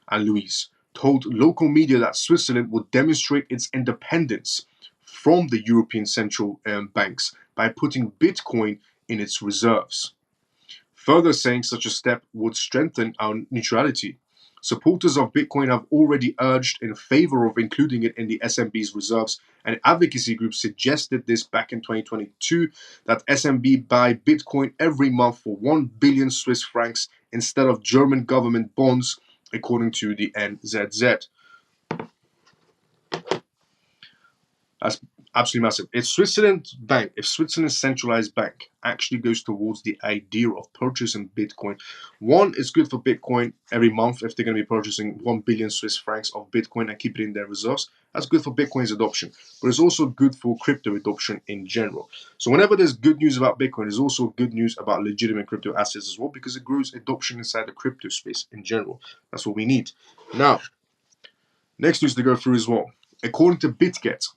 and Louise, told local media that Switzerland would demonstrate its independence from the European central banks by putting Bitcoin in its reserves. Further saying such a step would strengthen our neutrality. Supporters of Bitcoin have already urged in favor of including it in the SNB's reserves, and advocacy groups suggested this back in 2022 that SNB buy Bitcoin every month for 1 billion Swiss francs instead of German government bonds, according to the NZZ. That's absolutely massive. If Switzerland's centralized bank actually goes towards the idea of purchasing Bitcoin, one, it's good for Bitcoin every month if they're going to be purchasing 1 billion Swiss francs of Bitcoin and keep it in their reserves. That's good for Bitcoin's adoption, but it's also good for crypto adoption in general. So whenever there's good news about Bitcoin, there's also good news about legitimate crypto assets as well, because it grows adoption inside the crypto space in general. That's what we need. Now, next news to go through as well. According to BitGet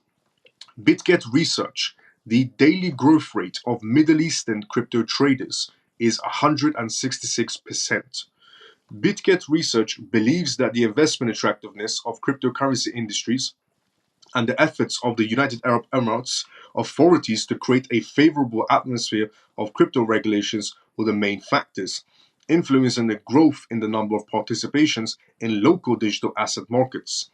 research, the daily growth rate of Middle Eastern crypto traders is 166%. BitGet research believes that the investment attractiveness of cryptocurrency industries and the efforts of the United Arab Emirates authorities to create a favorable atmosphere of crypto regulations were the main factors, influencing the growth in the number of participations in local digital asset markets.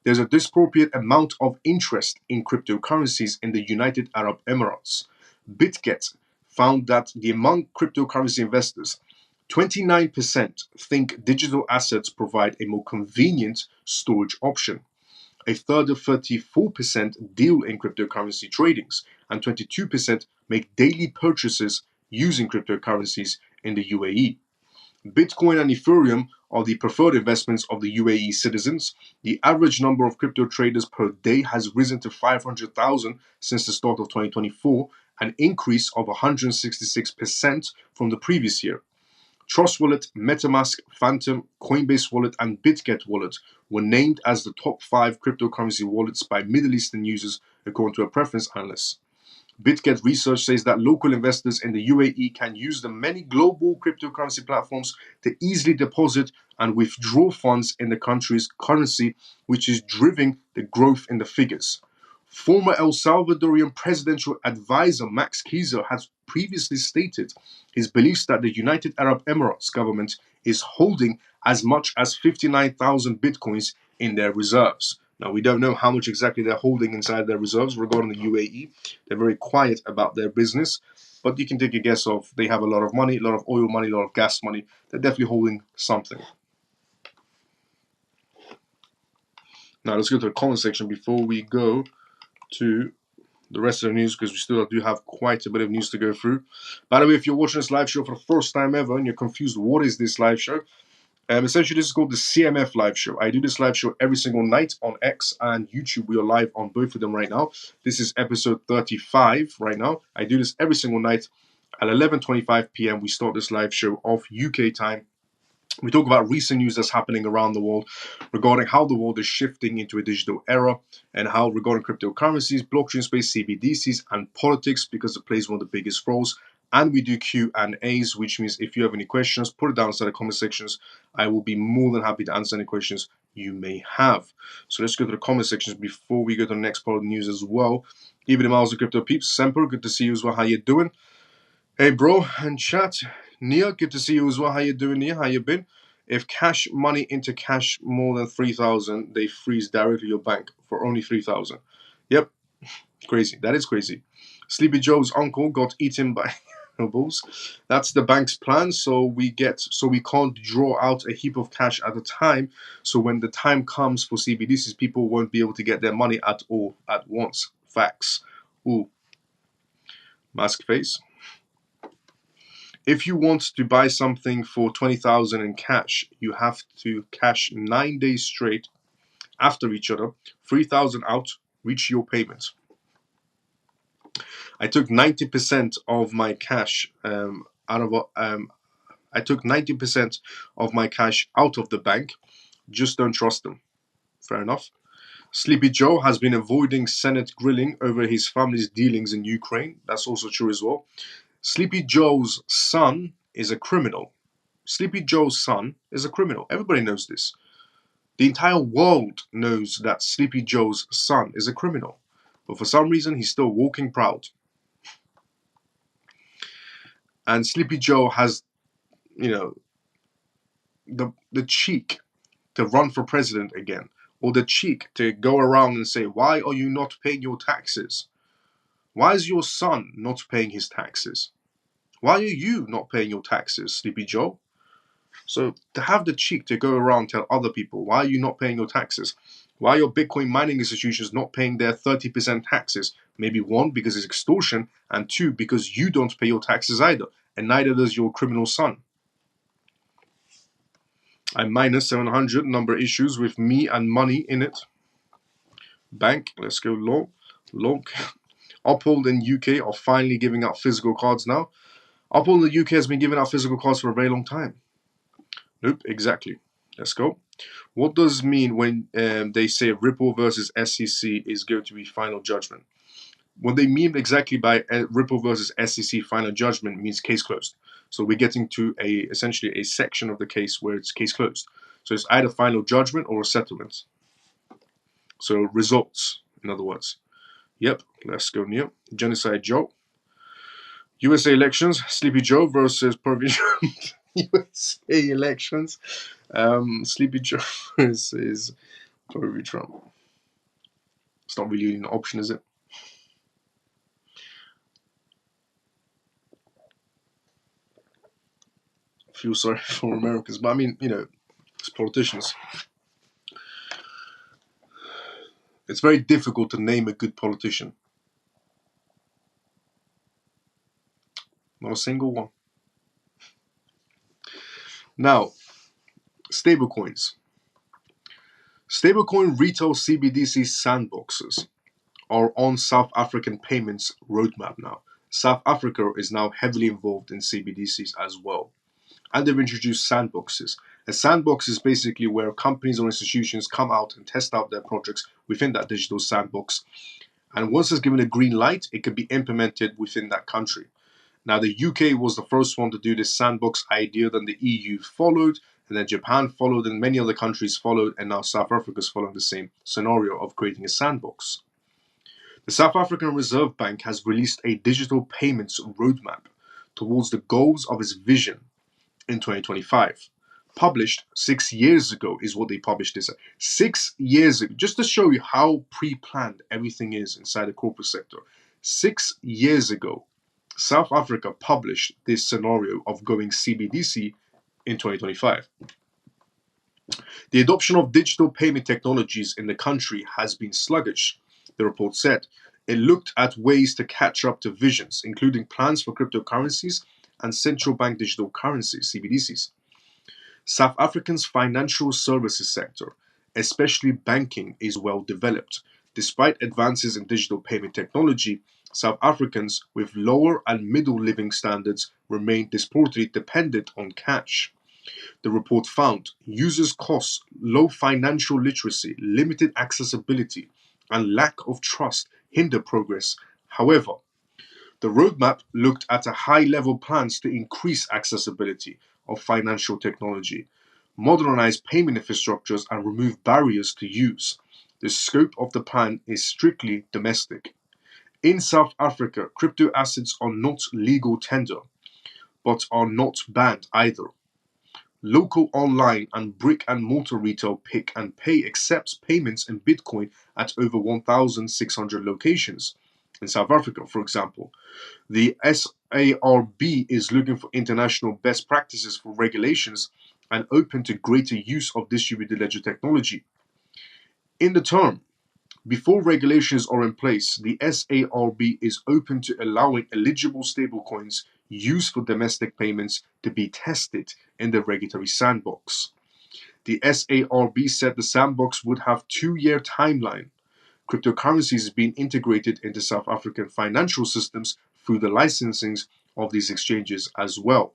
There's a disproportionate amount of interest in cryptocurrencies in the United Arab Emirates. BitGet found that among cryptocurrency investors, 29% think digital assets provide a more convenient storage option. A further 34% deal in cryptocurrency tradings, and 22% make daily purchases using cryptocurrencies in the UAE. Bitcoin and Ethereum are the preferred investments of the UAE citizens. The average number of crypto traders per day has risen to 500,000 since the start of 2024, an increase of 166% from the previous year. Trust Wallet, MetaMask, Phantom, Coinbase Wallet, and BitGet Wallet were named as the top 5 cryptocurrency wallets by Middle Eastern users, according to a preference analyst. BitGet research says that local investors in the UAE can use the many global cryptocurrency platforms to easily deposit and withdraw funds in the country's currency, which is driving the growth in the figures. Former El Salvadorian presidential advisor Max Keiser has previously stated his beliefs that the United Arab Emirates government is holding as much as 59,000 bitcoins in their reserves. Now, we don't know how much exactly they're holding inside their reserves regarding the UAE. They're very quiet about their business, but you can take a guess of they have a lot of money, a lot of oil money, a lot of gas money. They're definitely holding something. Now let's go to the comment section before we go to the rest of the news, because we still do have quite a bit of news to go through. By the way, if you're watching this live show for the first time ever and you're confused, what is this live show? Essentially, this is called the CMF live show. I do this live show every single night on X and YouTube. We are live on both of them right now. This is episode 35 right now. I do this every single night at 11:25 p.m. We start this live show off UK time. We talk about recent news that's happening around the world regarding how the world is shifting into a digital era, and how regarding cryptocurrencies, blockchain space, CBDCs, and politics, because it plays one of the biggest roles. And we do Q&As, which means if you have any questions, put it down inside the comment sections. I will be more than happy to answer any questions you may have. So let's go to the comment sections before we go to the next part of the news as well. Even the Miles of Crypto Peeps, Semper, good to see you as well. How you doing? Hey bro, and chat. Nia, good to see you as well. How you doing, Nia? How you been? If cash money into cash more than 3,000, they freeze directly your bank for only 3,000. Yep, crazy. That is crazy. Sleepy Joe's uncle got eaten by bulls. That's the bank's plan. So we can't draw out a heap of cash at a time. So when the time comes for CBDCs, people won't be able to get their money at all at once. Facts. Ooh, mask face. If you want to buy something for 20,000 in cash, you have to cash 9 days straight after each other, 3,000 out, reach your payment. I took 90% of my cash I took 90% of my cash out of the bank. Just don't trust them. Fair enough. Sleepy Joe has been avoiding Senate grilling over his family's dealings in Ukraine. That's also true as well. Sleepy Joe's son is a criminal. Sleepy Joe's son is a criminal. Everybody knows this. The entire world knows that Sleepy Joe's son is a criminal. But for some reason, he's still walking proud. And Sleepy Joe has, the cheek to run for president again. Or the cheek to go around and say, why are you not paying your taxes? Why is your son not paying his taxes? Why are you not paying your taxes, Sleepy Joe? So to have the cheek to go around and tell other people, why are you not paying your taxes? Why are your Bitcoin mining institutions not paying their 30% taxes? Maybe one, because it's extortion, and two, because you don't pay your taxes either, and neither does your criminal son. I'm minus 700 number issues with me and money in it. Bank, let's go long. Uphold in UK are finally giving out physical cards now. Uphold in the UK has been giving out physical cards for a very long time. Nope, exactly. Let's go. What does it mean when they say Ripple versus SEC is going to be final judgment? What they mean exactly by Ripple versus SEC final judgment means case closed. So we're getting to essentially a section of the case where it's case closed. So it's either final judgment or a settlement. So results, in other words. Yep, let's go near. Genocide Joe. USA elections, Sleepy Joe versus Provincial USA elections. Sleepy Joe is Tory Trump. It's not really an option, is it? I feel sorry for Americans, but I mean, it's politicians. It's very difficult to name a good politician. Not a single one. Now, stablecoins. Stablecoin retail CBDC sandboxes are on South African payments roadmap now. South Africa is now heavily involved in CBDCs as well. And they've introduced sandboxes. A sandbox is basically where companies or institutions come out and test out their projects within that digital sandbox. And once it's given a green light, it can be implemented within that country. Now, the UK was the first one to do this sandbox idea, then the EU followed, and then Japan followed, and many other countries followed, and now South Africa is following the same scenario of creating a sandbox. The South African Reserve Bank has released a digital payments roadmap towards the goals of its vision in 2025. Published 6 years ago is what they published this at. 6 years ago, just to show you how pre-planned everything is inside the corporate sector. 6 years ago, South Africa published this scenario of going CBDC in 2025. The adoption of digital payment technologies in the country has been sluggish, the report said. It looked at ways to catch up to visions, including plans for cryptocurrencies and central bank digital currencies, CBDCs. South Africa's financial services sector, especially banking, is well developed. Despite advances in digital payment technology, South Africans with lower and middle living standards remain disproportionately dependent on cash. The report found users' costs, low financial literacy, limited accessibility, and lack of trust hinder progress. However, the roadmap looked at a high-level plans to increase accessibility of financial technology, modernize payment infrastructures, and remove barriers to use. The scope of the plan is strictly domestic. In South Africa, crypto assets are not legal tender, but are not banned either. Local online and brick and mortar retail pick and pay accepts payments in Bitcoin at over 1,600 locations. In South Africa, for example, the SARB is looking for international best practices for regulations and open to greater use of distributed ledger technology. In the term, before regulations are in place, the SARB is open to allowing eligible stablecoins used for domestic payments to be tested in the regulatory sandbox. The SARB said the sandbox would have 2-year timeline. Cryptocurrencies is being integrated into South African financial systems through the licensing of these exchanges as well.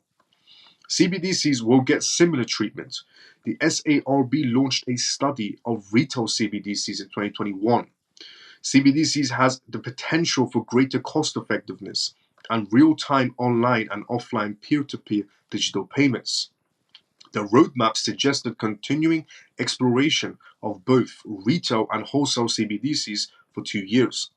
CBDCs will get similar treatment. The SARB launched a study of retail CBDCs in 2021. CBDCs has the potential for greater cost effectiveness and real-time online and offline peer-to-peer digital payments. The roadmap suggested continuing exploration of both retail and wholesale CBDCs for 2 years.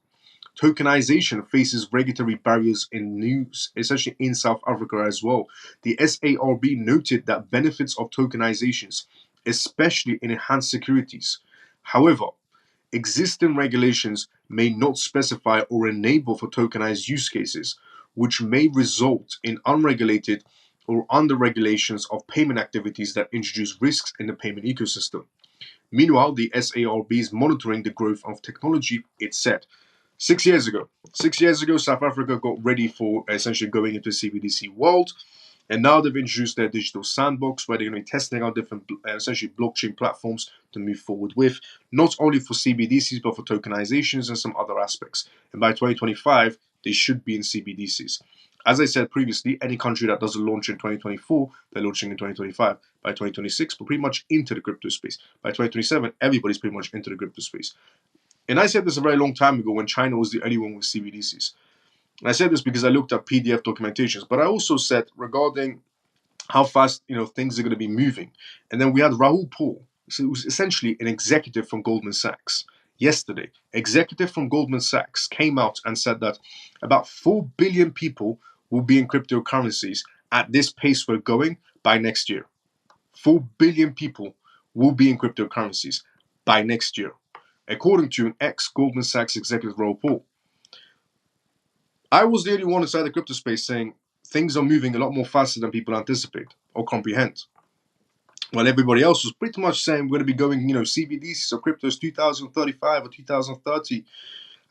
Tokenization faces regulatory barriers in news, especially in South Africa as well. The SARB noted that benefits of tokenizations, especially in enhanced securities. However, existing regulations may not specify or enable for tokenized use cases, which may result in unregulated or under regulations of payment activities that introduce risks in the payment ecosystem. Meanwhile, the SARB is monitoring the growth of technology, it said. 6 years ago. 6 years ago, South Africa got ready for essentially going into the CBDC world. And now they've introduced their digital sandbox where they're going to be testing out different, essentially, blockchain platforms to move forward with, not only for CBDCs, but for tokenizations and some other aspects. And by 2025, they should be in CBDCs. As I said previously, any country that doesn't launch in 2024, they're launching in 2025. By 2026, we're pretty much into the crypto space. By 2027, everybody's pretty much into the crypto space. And I said this a very long time ago when China was the only one with CBDCs. And I said this because I looked at PDF documentations, but I also said regarding how fast things are going to be moving. And then we had Rahul Paul, so it was essentially an executive from Goldman Sachs. Yesterday, executive from Goldman Sachs came out and said that about 4 billion people will be in cryptocurrencies at this pace we're going by next year. 4 billion people will be in cryptocurrencies by next year, according to an ex-Goldman Sachs executive, Rahul Paul. I was the only one inside the crypto space saying things are moving a lot more faster than people anticipate or comprehend. While everybody else was pretty much saying we're going to be going, CBDCs or cryptos 2035 or 2030.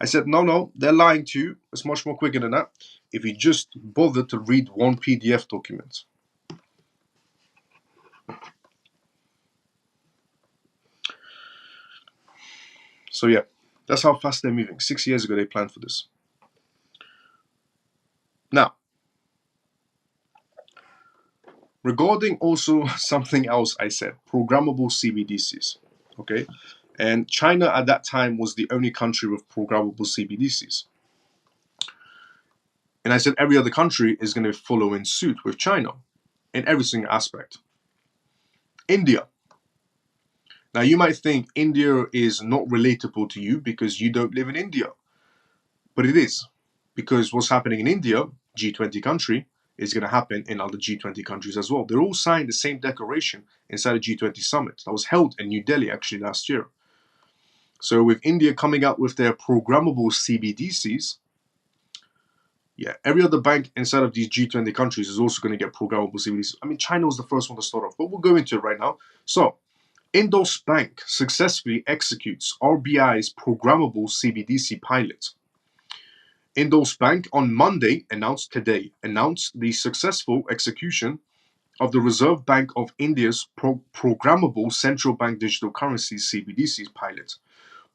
I said, no, they're lying to you. It's much more quicker than that. If you just bother to read one PDF document. So yeah, that's how fast they're moving. 6 years ago, they planned for this. Now, regarding also something else I said, programmable CBDCs, okay? And China at that time was the only country with programmable CBDCs. And I said every other country is going to follow in suit with China in every single aspect. India. Now you might think India is not relatable to you because you don't live in India. But it is. Because what's happening in India, G20 country, is going to happen in other G20 countries as well. They're all signed the same declaration inside a G20 summit that was held in New Delhi actually last year. So with India coming out with their programmable CBDCs, yeah, every other bank inside of these G20 countries is also going to get programmable CBDCs. I mean, China was the first one to start off, but we'll go into it right now. So, Indos Bank successfully executes RBI's programmable CBDC pilot. Indos Bank on Monday announced the successful execution of the Reserve Bank of India's programmable central bank digital currencies CBDCs pilot,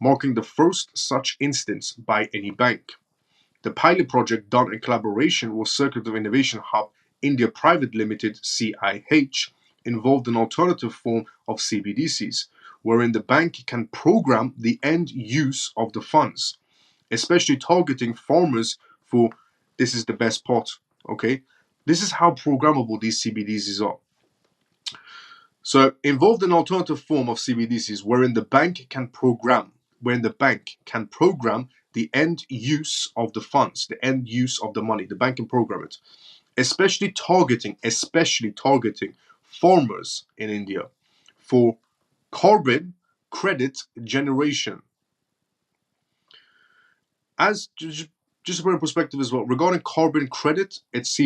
marking the first such instance by any bank. The pilot project, done in collaboration with Circuit of Innovation Hub India Private Limited (CIH), involved an alternative form of CBDCs, wherein the bank can program the end use of the funds, especially targeting farmers for this is the best part. Okay, this is how programmable these CBDCs are. So, involved an alternative form of CBDCs wherein the bank can program the end use of the funds, the end use of the money. The bank can program it, especially targeting farmers in India for carbon credit generation. As just to put in perspective as well, regarding carbon credit, it's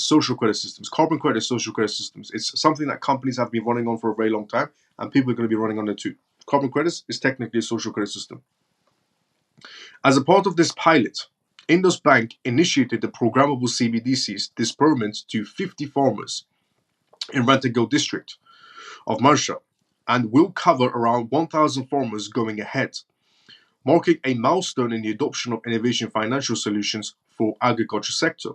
social credit systems. Carbon credit is social credit systems. It's something that companies have been running on for a very long time, and people are going to be running on it too. Carbon credits is technically a social credit system. As a part of this pilot, Indus Bank initiated the programmable CBDCs disbursement to 50 farmers in Rantagal district of Marsha, and will cover around 1,000 farmers going ahead, marking a milestone in the adoption of innovation financial solutions for agriculture sector.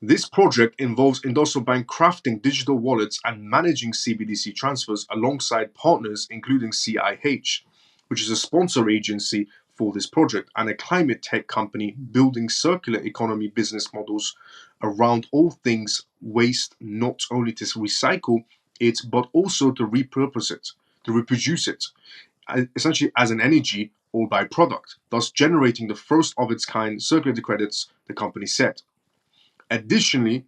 This project involves Indosso Bank crafting digital wallets and managing CBDC transfers alongside partners including CIH, which is a sponsor agency for this project, and a climate tech company building circular economy business models around all things waste, not only to recycle it but also to repurpose it, to reproduce it, essentially as an energy or byproduct, thus generating the first of its kind circular credits, the company said. Additionally,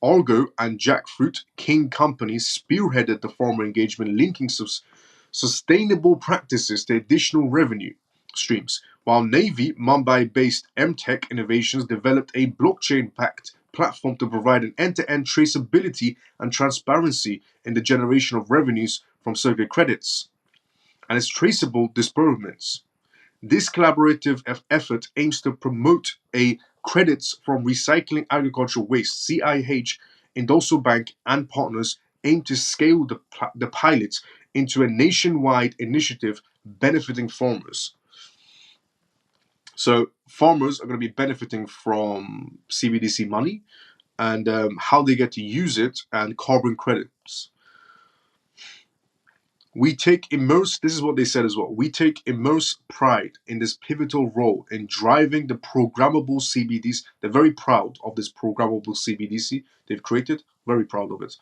Argo and Jackfruit King companies spearheaded the farmer engagement, linking sustainable practices to additional revenue streams, while Navy Mumbai-based MTech Innovations developed a blockchain-backed platform to provide an end-to-end traceability and transparency in the generation of revenues from circular credits and its traceable disbursements. This collaborative effort aims to promote a credits from recycling agricultural waste. CIH, Indosso Bank, and partners aim to scale the pilot into a nationwide initiative benefiting farmers. So farmers are going to be benefiting from CBDC money and how they get to use it and carbon credits. This is what they said as well. We take immense pride in this pivotal role in driving the programmable CBDs. They're very proud of this programmable CBDC they've created. Very proud of it.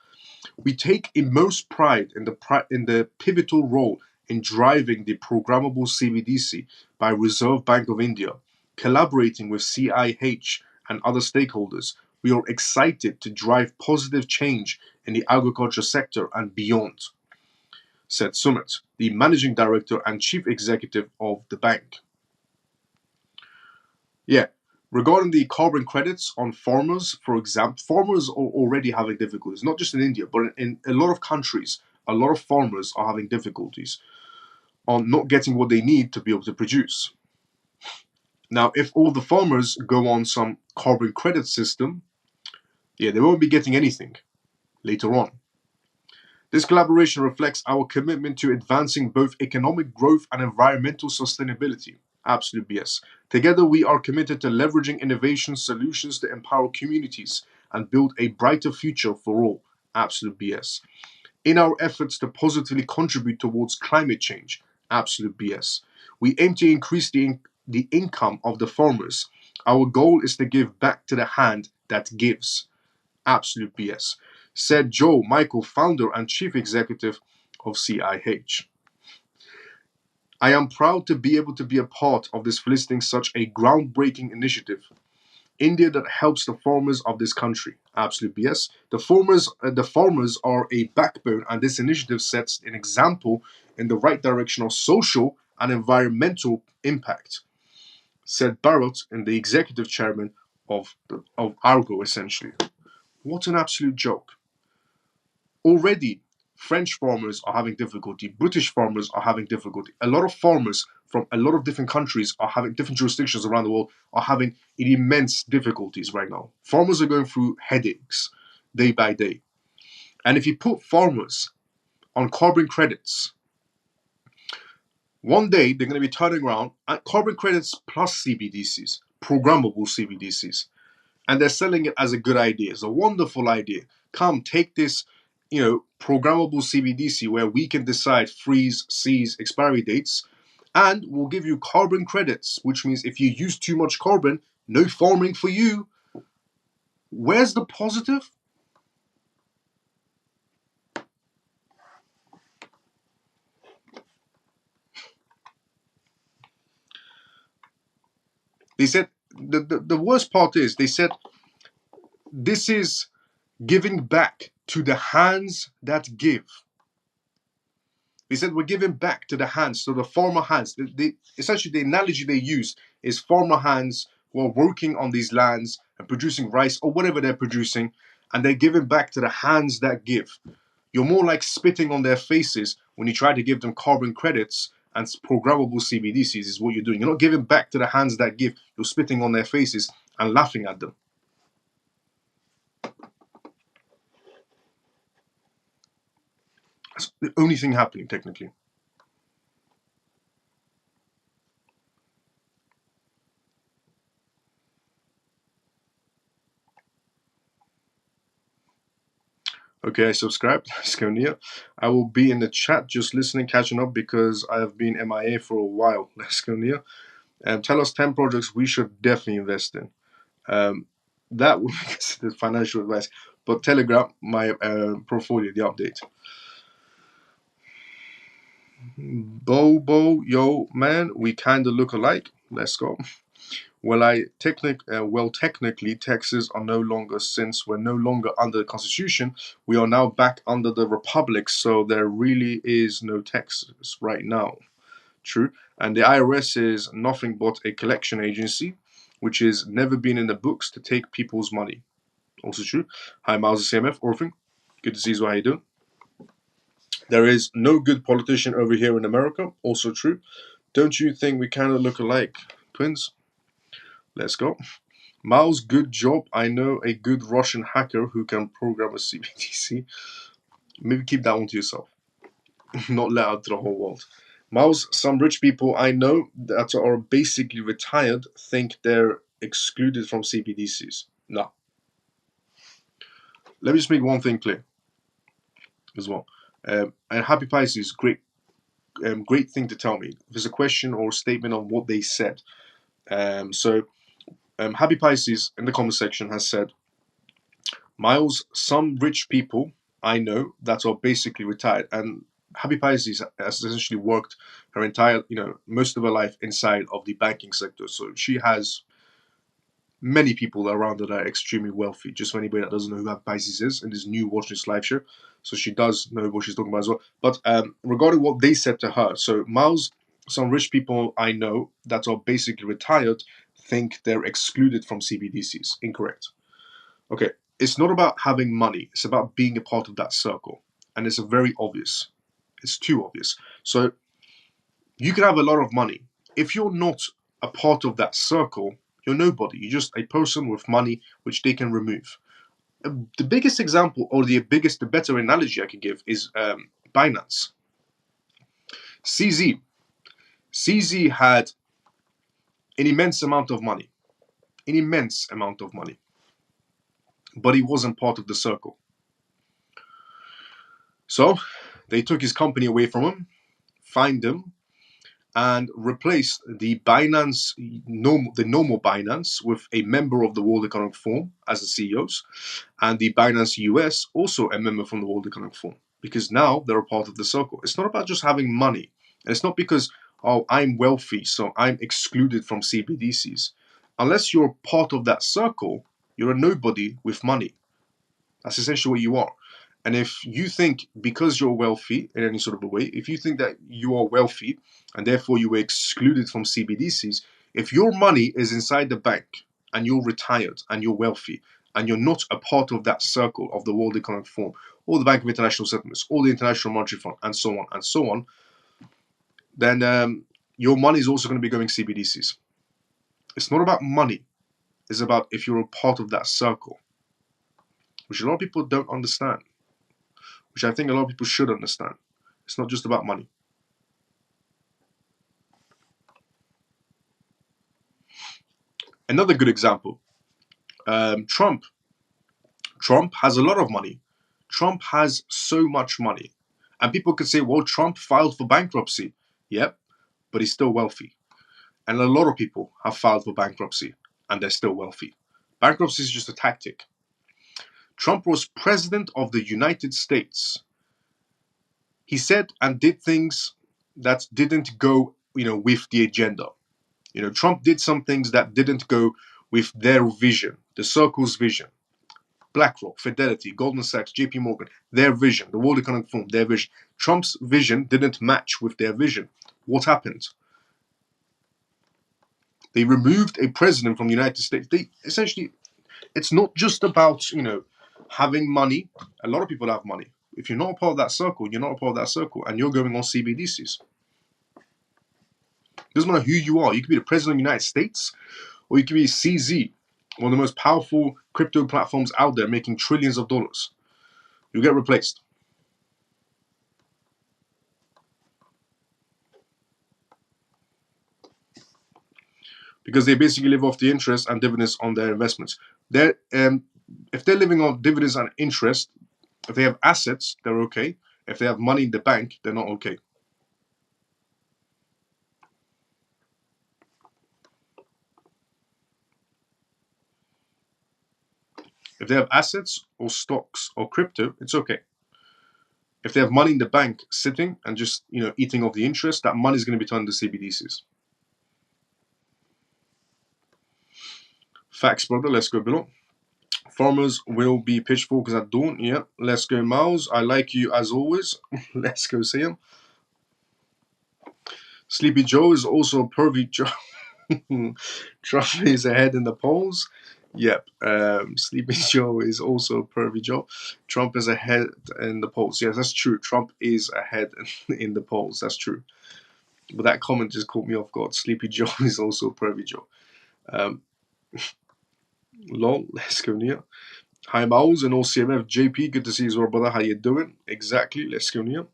We take immense pride in the pivotal role in driving the programmable CBDC by Reserve Bank of India, collaborating with CIH and other stakeholders. We are excited to drive positive change in the agriculture sector and beyond, said Sumit, the managing director and chief executive of the bank. Yeah, regarding the carbon credits on farmers, for example, farmers are already having difficulties, not just in India, but in a lot of countries. A lot of farmers are having difficulties on not getting what they need to be able to produce. Now, if all the farmers go on some carbon credit system, yeah, they won't be getting anything later on. This collaboration reflects our commitment to advancing both economic growth and environmental sustainability. Absolute BS. Together, we are committed to leveraging innovation solutions to empower communities and build a brighter future for all. Absolute BS. In our efforts to positively contribute towards climate change. Absolute BS. We aim to increase the income of the farmers. Our goal is to give back to the hand that gives. Absolute BS, said Joe Michael, founder and chief executive of CIH. I am proud to be able to be a part of this felicitating such a groundbreaking initiative. India that helps the farmers of this country. Absolute BS. The farmers are a backbone, and this initiative sets an example in the right direction of social and environmental impact, said Barrett, the executive chairman of Argo, essentially. What an absolute joke. Already, French farmers are having difficulty. British farmers are having difficulty. A lot of farmers from a lot of different countries are having different jurisdictions around the world are having immense difficulties right now. Farmers are going through headaches day by day. And if you put farmers on carbon credits, one day they're going to be turning around at carbon credits plus CBDCs, programmable CBDCs, and they're selling it as a good idea. It's a wonderful idea. Come, take this, programmable CBDC where we can decide freeze, seize, expiry dates, and we'll give you carbon credits, which means if you use too much carbon, no farming for you. Where's the positive? They said the worst part is they said this is giving back to the hands that give. They said we're giving back to the hands, to the farmer hands. Essentially, the analogy they use is farmer hands who are working on these lands and producing rice or whatever they're producing, and they're giving back to the hands that give. You're more like spitting on their faces when you try to give them carbon credits and programmable CBDCs is what you're doing. You're not giving back to the hands that give. You're spitting on their faces and laughing at them. That's the only thing happening, technically. Okay, I subscribed. Let's go, Nia. I will be in the chat just listening, catching up because I have been MIA for a while. Let's go, Nia. Tell us 10 projects we should definitely invest in. That would be considered financial advice. But Telegram, my portfolio, the update. Bobo, yo, man, we kind of look alike. Let's go. Well, technically, taxes are no longer, since we're no longer under the Constitution, we are now back under the Republic, so there really is no taxes right now. True. And the IRS is nothing but a collection agency, which has never been in the books to take people's money. Also true. Hi, Miles, CMF, Orphan. Good to see you. How you doing? There is no good politician over here in America. Also true. Don't you think we kind of look alike, twins? Let's go. Miles, good job. I know a good Russian hacker who can program a CBDC. Maybe keep that one to yourself. Not let out to the whole world. Miles, some rich people I know that are basically retired think they're excluded from CBDCs. No. Let me just make one thing clear as well. And Happy Pisces, great thing to tell me. If there's a question or a statement on what they said. Happy Pisces in the comment section has said, Miles, some rich people I know that are basically retired, and Happy Pisces has essentially worked her entire, most of her life inside of the banking sector. So she has many people around that are extremely wealthy. Just for anybody that doesn't know who Happy Pisces is and is new watching this live show, so she does know what she's talking about as well. But regarding what they said to her, so Miles, some rich people I know that are basically retired think they're excluded from CBDCs. Incorrect. Okay, it's not about having money. It's about being a part of that circle. And it's very obvious. It's too obvious. So you can have a lot of money. If you're not a part of that circle, you're nobody. You're just a person with money which they can remove. The biggest example, or the better analogy I can give is Binance. CZ. CZ had an immense amount of money. An immense amount of money. But he wasn't part of the circle. So they took his company away from him, fined him, and replaced the Binance, the normal Binance, with a member of the World Economic Forum as the CEOs, and the Binance US also a member from the World Economic Forum, because now they're a part of the circle. It's not about just having money, and it's not because, oh, I'm wealthy, so I'm excluded from CBDCs. Unless you're part of that circle, you're a nobody with money. That's essentially what you are. And if you think because you're wealthy in any sort of a way, if you think that you are wealthy and therefore you were excluded from CBDCs, if your money is inside the bank and you're retired and you're wealthy and you're not a part of that circle of the World Economic Forum, or the Bank of International Settlements, or the International Monetary Fund, and so on and so on, then your money is also going to be going CBDCs. It's not about money. It's about if you're a part of that circle, which a lot of people don't understand, which I think a lot of people should understand. It's not just about money. Another good example, Trump. Trump has a lot of money. Trump has so much money. And people could say, well, Trump filed for bankruptcy. Yep, but he's still wealthy. And a lot of people have filed for bankruptcy and they're still wealthy. Bankruptcy is just a tactic. Trump was president of the United States. He said and did things that didn't go, with the agenda. Trump did some things that didn't go with their vision, the circle's vision. BlackRock, Fidelity, Goldman Sachs, JP Morgan, their vision, the World Economic Forum, their vision. Trump's vision didn't match with their vision. What happened? They removed a president from the United States. They essentially, it's not just about, having money. A lot of people have money. If you're not a part of that circle, you're not a part of that circle, and you're going on CBDCs. Doesn't matter who you are. You could be the president of the United States, or you could be CZ, one of the most powerful crypto platforms out there, making trillions of dollars. You'll get replaced. Because they basically live off the interest and dividends on their investments. If they're living on dividends and interest, if they have assets, they're okay. If they have money in the bank, they're not okay. If they have assets or stocks or crypto, it's okay. If they have money in the bank sitting and just eating off the interest, that money is going to be turned to CBDCs. Facts, brother. Let's go below. Farmers will be pitchforks at dawn. Yeah. Let's go, Miles. I like you as always. Let's go see him. Sleepy Joe is also a pervy Joe. Trump is ahead in the polls. Yep. Sleepy Joe is also a pervy Joe. Trump is ahead in the polls. Yes, that's true. Trump is ahead in the polls. That's true. But that comment just caught me off guard. Sleepy Joe is also a pervy Joe. Lol. Let's go near. Hi, Miles and all CMF. JP, good to see you as well, brother. How you doing? Exactly. Let's go near.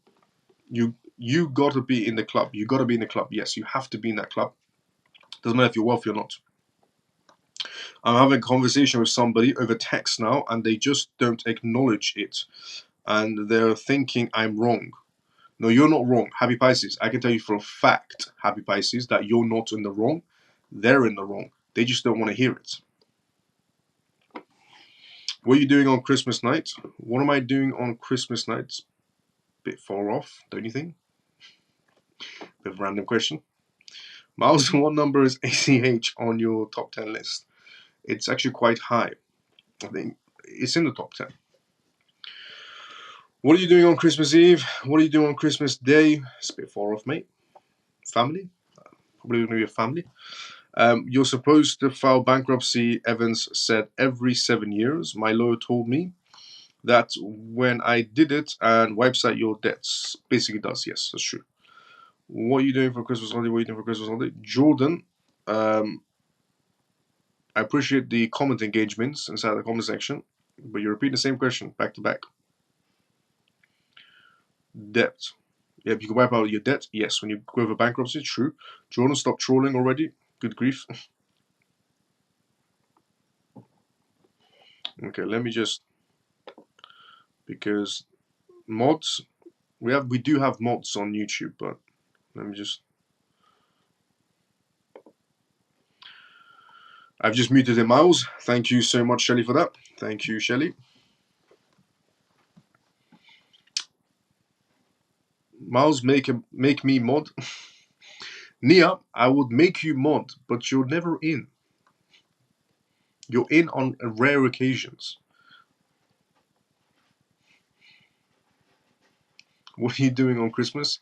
You gotta be in the club. You gotta be in the club. Yes, you have to be in that club. Doesn't matter if you're wealthy or not. I'm having a conversation with somebody over text now, and they just don't acknowledge it. And they're thinking I'm wrong. No, you're not wrong. Happy Pisces. I can tell you for a fact, Happy Pisces, that you're not in the wrong. They're in the wrong. They just don't want to hear it. What are you doing on Christmas night? What am I doing on Christmas night? It's a bit far off, don't you think? Bit of a random question. Miles, what number is ACH on your top 10 list? It's actually quite high. I think it's in the top 10. What are you doing on Christmas Eve? What are you doing on Christmas Day? It's a bit far off, mate. Family? Probably going to be a family. You're supposed to file bankruptcy, Evans said, every 7 years. My lawyer told me that when I did it and wipes out your debts. Basically does, yes, that's true. What are you doing for Christmas holiday? What are you doing for Christmas holiday? Jordan, I appreciate the comment engagements inside the comment section, but you're repeating the same question back to back. Debt. Yep, you can wipe out your debt. Yes, when you go over bankruptcy, true. Jordan, stop trolling already. Good grief. Okay, let me just, because mods, we do have mods on YouTube, but let me just. I've just muted him, Miles. Thank you so much, Shelly, for that. Thank you, Shelly. Miles, make me mod. Nia, I would make you mod, but you're never in. You're in on rare occasions. What are you doing on Christmas?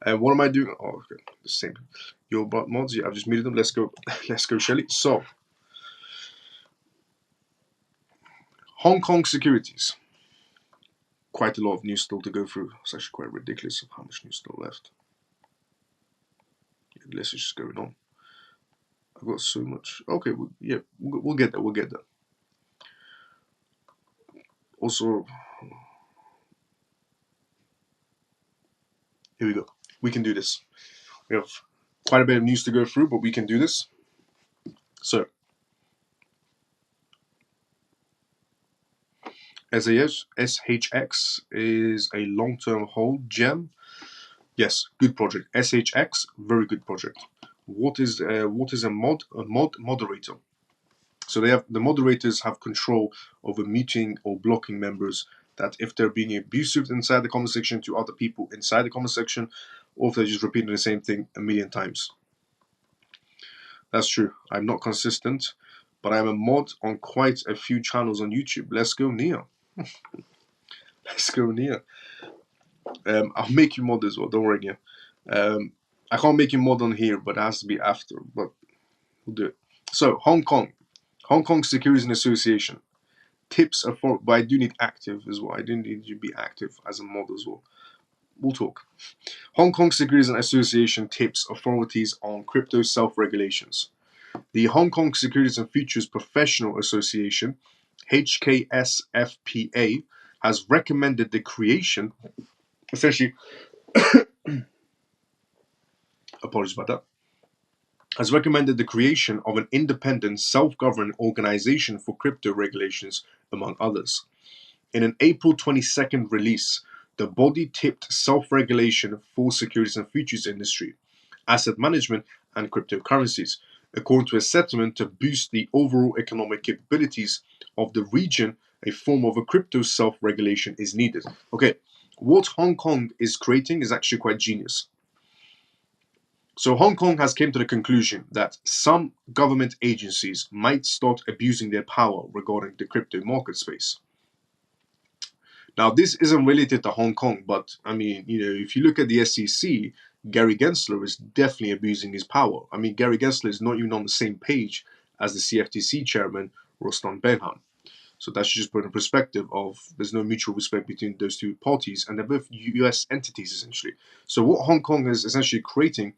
And what am I doing? Oh, okay, the same. Your mods, yeah, I've just muted them. Let's go. Let's go, Shelly. So, Hong Kong securities. quite a lot of news still to go through. It's actually quite ridiculous of how much news still left. The list is just going on. I've got so much. Okay, we'll get there. We'll get there. Also, here we go. We can do this. We have quite a bit of news to go through, but we can do this. So, SHX is a long-term hold gem. Yes, good project. SHX, very good project. What is a moderator? So the moderators have control over muting or blocking members that if they're being abusive inside the comment section to other people inside the comment section, or if they're just repeating the same thing a million times. That's true. I'm not consistent, but I'm a mod on quite a few channels on YouTube. Let's go, Nia. Let's go, Nia. I'll make you mod as well. Don't worry, Nia. I can't make you mod on here, but it has to be after. But we'll do it. So Hong Kong Securities and Association. Tips are for, but I do need active as well. I do need you to be active as a mod as well. We'll talk. Hong Kong Securities and Association tips authorities on crypto self-regulations. The Hong Kong Securities and Futures Professional Association, HKSFPA, has recommended the creation, essentially, apologies about that, has recommended the creation of an independent self-governing organization for crypto regulations, among others. In an April 22nd release, the body tipped self-regulation for securities and futures industry, asset management, and cryptocurrencies, according to a settlement to boost the overall economic capabilities of the region. A form of a crypto self-regulation is needed. Okay, what Hong Kong is creating is actually quite genius. So Hong Kong has come to the conclusion that some government agencies might start abusing their power regarding the crypto market space. Now, this isn't related to Hong Kong, but I mean, if you look at the SEC, Gary Gensler is definitely abusing his power. I mean, Gary Gensler is not even on the same page as the CFTC chairman, Rostan Benham. So that should just put in perspective of there's no mutual respect between those two parties, and they're both US entities, essentially. So what Hong Kong is essentially creating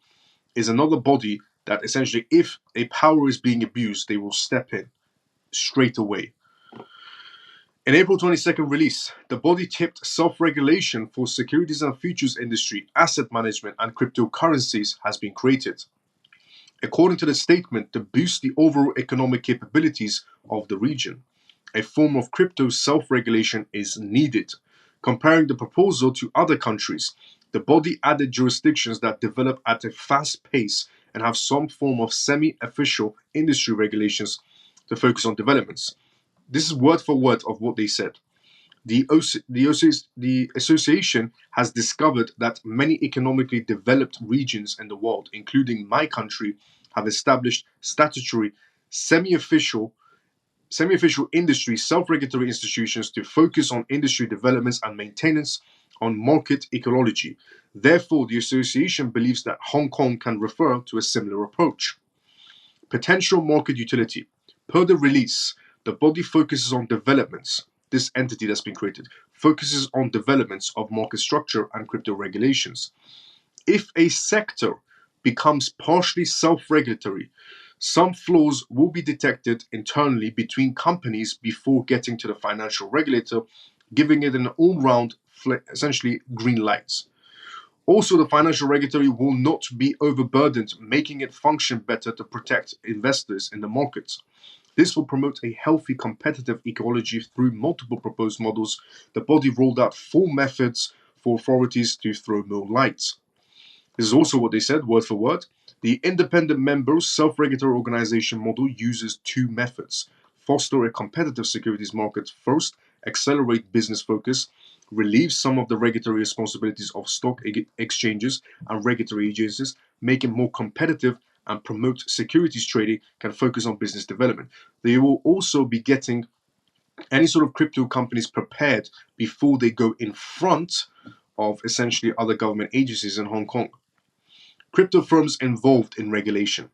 is another body that essentially, if a power is being abused, they will step in straight away. In April 22nd release, the body tipped self-regulation for securities and futures industry, asset management, and cryptocurrencies has been created. According to the statement, to boost the overall economic capabilities of the region, a form of crypto self-regulation is needed. Comparing the proposal to other countries, the body added jurisdictions that develop at a fast pace and have some form of semi-official industry regulations to focus on developments. This is word for word of what they said. The association has discovered that many economically developed regions in the world, including my country, have established statutory, semi-official industry self-regulatory institutions to focus on industry developments and maintenance on market ecology. Therefore, the association believes that Hong Kong can refer to a similar approach. Potential market utility. Per the release, the body focuses on developments. This entity that's been created focuses on developments of market structure and crypto regulations. If a sector becomes partially self-regulatory, some flaws will be detected internally between companies before getting to the financial regulator, giving it an all-round, essentially green light. Also, the financial regulatory will not be overburdened, making it function better to protect investors in the markets. This will promote a healthy competitive ecology through multiple proposed models. The body rolled out 4 methods for authorities to throw more light. This is also what they said, word for word. The independent member self-regulatory organization model uses 2 methods. Foster a competitive securities market first, accelerate business focus, relieve some of the regulatory responsibilities of stock exchanges and regulatory agencies, make it more competitive, and promote securities trading, can focus on business development. They will also be getting any sort of crypto companies prepared before they go in front of essentially other government agencies in Hong Kong. Crypto firms involved in regulation.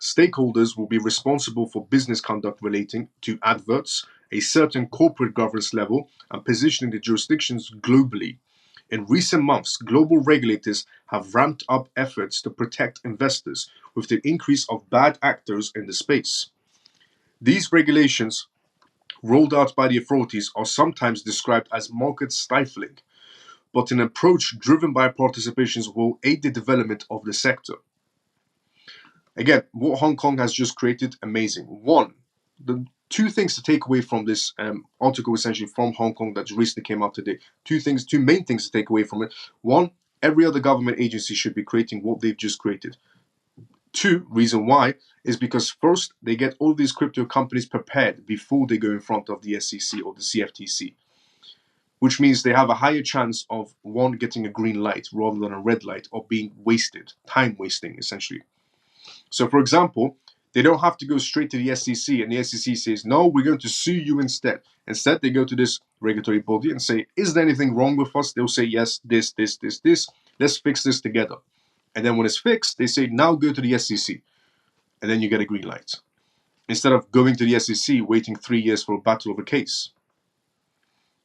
Stakeholders will be responsible for business conduct relating to adverts, a certain corporate governance level, and positioning the jurisdictions globally. In recent months, global regulators have ramped up efforts to protect investors with the increase of bad actors in the space. These regulations, rolled out by the authorities, are sometimes described as market stifling, but an approach driven by participations will aid the development of the sector. Again, what Hong Kong has just created, amazing. One, the two things to take away from this article, essentially from Hong Kong that recently came out today. Two main things to take away from it. One, every other government agency should be creating what they've just created. Two, reason why is because first, they get all these crypto companies prepared before they go in front of the SEC or the CFTC, which means they have a higher chance of one, getting a green light rather than a red light, or being wasted, time wasting essentially. So, for example, they don't have to go straight to the SEC and the SEC says, no, we're going to sue you instead. Instead, they go to this regulatory body and say, is there anything wrong with us? They'll say, yes, this. Let's fix this together. And then when it's fixed, they say, now go to the SEC. And then you get a green light. Instead of going to the SEC, waiting 3 years for a battle of a case.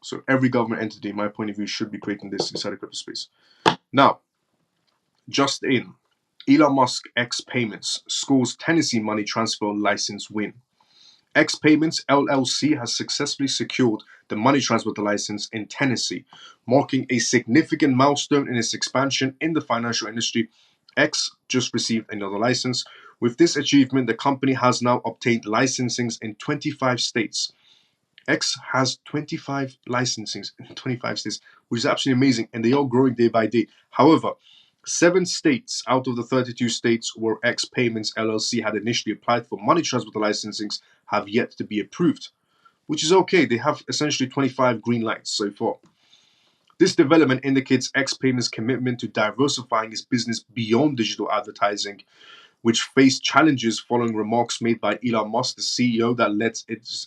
So every government entity, in my point of view, should be creating this inside the crypto space. Now, just in, Elon Musk X Payments scores Tennessee money transfer license win. X Payments LLC has successfully secured the money transfer license in Tennessee, marking a significant milestone in its expansion in the financial industry. X just received another license. With this achievement, the company has now obtained licensings in 25 states. X has 25 licensings in 25 states, which is absolutely amazing, and they are growing day by day. However, 7 states out of the 32 states where X Payments LLC had initially applied for money transfer licensings have yet to be approved, which is okay. They have essentially 25 green lights so far. This development indicates X Payments' commitment to diversifying its business beyond digital advertising, which faced challenges following remarks made by Elon Musk, the CEO, that led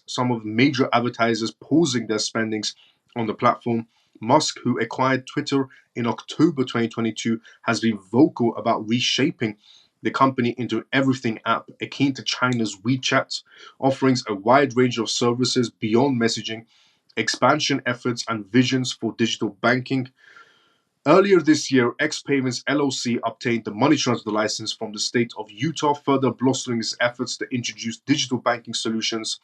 some of the major advertisers pausing their spendings on the platform. Musk, who acquired Twitter in October 2022, has been vocal about reshaping the company into an everything app akin to China's WeChat, offerings a wide range of services beyond messaging, expansion efforts, and visions for digital banking. Earlier this year, X Payments LLC obtained the money transfer license from the state of Utah, further bolstering its efforts to introduce digital banking solutions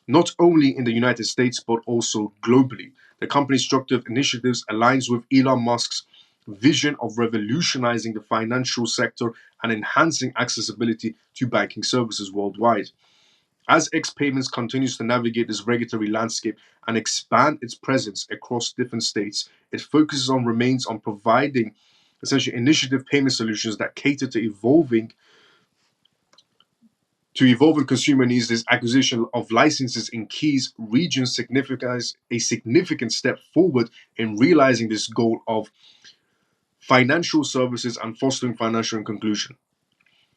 not only in the United States but also globally. The company's structured initiatives aligns with Elon Musk's vision of revolutionizing the financial sector and enhancing accessibility to banking services worldwide. As X Payments continues to navigate this regulatory landscape and expand its presence across different states, it focuses on remains on providing essentially initiative payment solutions that cater to evolving consumer needs. This acquisition of licenses in key regions signifies a significant step forward in realizing this goal of financial services and fostering financial inclusion.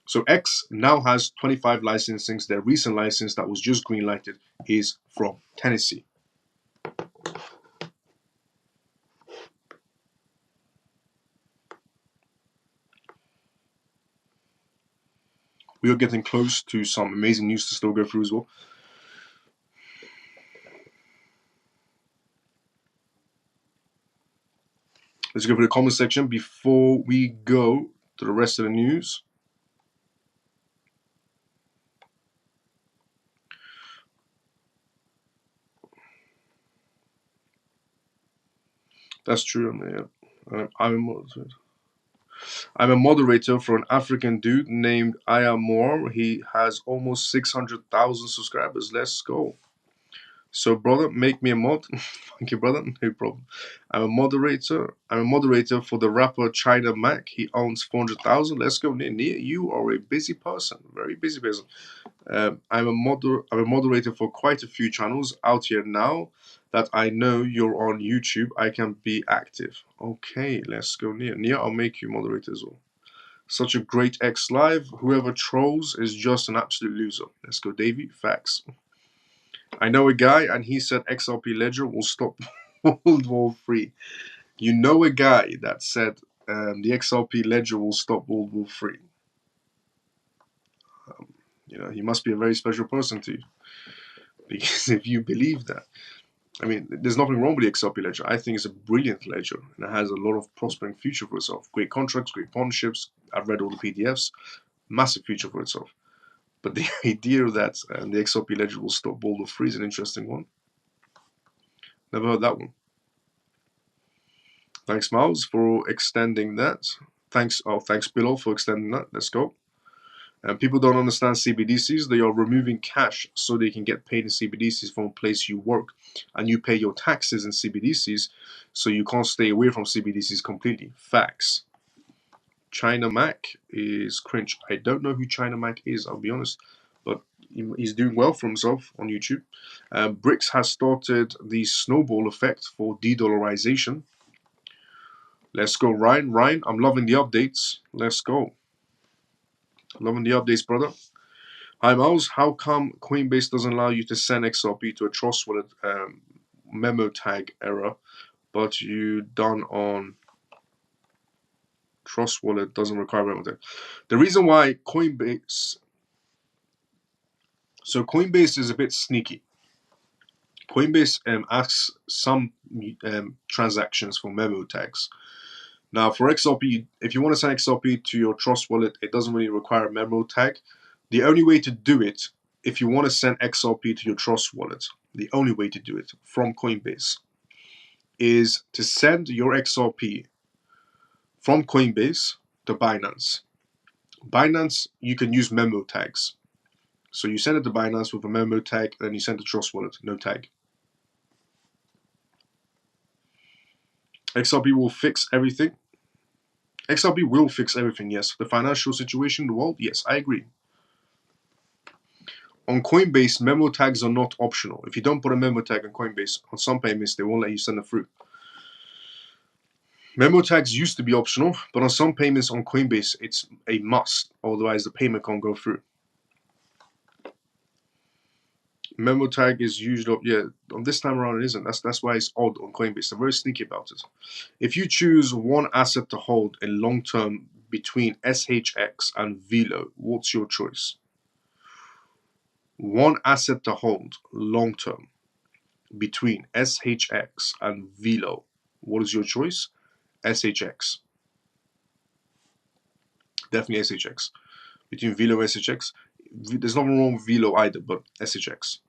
So X now has 25 licensings. Their recent license that was just greenlighted is from Tennessee. We are getting close to some amazing news to still go through as well. Let's go for the comment section before we go to the rest of the news. That's true. I'm a moderator for an African dude named Ayamor. He has almost 600,000 subscribers. Let's go. So, brother, make me a mod. Thank you, brother. No problem. I'm a moderator. I'm a moderator for the rapper China Mac. He owns 400,000. Let's go. Nia, you are a busy person. Very busy person. I'm a moderator for quite a few channels out here now that I know you're on YouTube. I can be active. Okay, let's go, Nia. Nia, I'll make you moderator as well. Such a great X Live. Whoever trolls is just an absolute loser. Let's go, Davey. Facts. I know a guy, and he said XRP Ledger will stop World War III. You know a guy that said the XRP Ledger will stop World War III. He must be a very special person to you. Because if you believe that, I mean, there's nothing wrong with the XRP ledger. I think it's a brilliant ledger and it has a lot of prospering future for itself. Great contracts, great partnerships. I've read all the PDFs. Massive future for itself. But the idea that the XRP ledger will stop Boulder Free is an interesting one. Never heard that one. Thanks, Miles, for extending that. Thanks, Bilal, for extending that. Let's go. And people don't understand CBDCs. They are removing cash so they can get paid in CBDCs from a place you work. And you pay your taxes in CBDCs, so you can't stay away from CBDCs completely. Facts. China Mac is cringe. I don't know who China Mac is, I'll be honest. But he's doing well for himself on YouTube. BRICS has started the snowball effect for de-dollarization. Let's go, Ryan. Ryan, I'm loving the updates. Let's go. Loving the updates, brother. Hi, Miles. How come Coinbase doesn't allow you to send XRP to a Trust Wallet memo tag error, but you done on Trust Wallet doesn't require memo tag? The reason why Coinbase... So Coinbase is a bit sneaky. Coinbase asks some transactions for memo tags. Now, for XRP, if you want to send XRP to your Trust Wallet, it doesn't really require a memo tag. The only way to do it, if you want to send XRP to your Trust Wallet, the only way to do it from Coinbase is to send your XRP from Coinbase to Binance. Binance, you can use memo tags. So you send it to Binance with a memo tag, and then you send it to Trust Wallet, no tag. XRP will fix everything. XRP will fix everything, yes. The financial situation in the world, yes, I agree. On Coinbase, memo tags are not optional. If you don't put a memo tag on Coinbase, on some payments, they won't let you send it through. Memo tags used to be optional, but on some payments on Coinbase, it's a must. Otherwise, the payment can't go through. Memo tag is used up, yeah. On this time around, it isn't. That's why it's odd on Coinbase. They're very sneaky about it. If you choose one asset to hold in long term between SHX and Velo, what's your choice? One asset to hold long term between SHX and Velo. What is your choice? SHX. Definitely SHX. Between Velo and SHX. There's nothing wrong with Velo either, but SHX.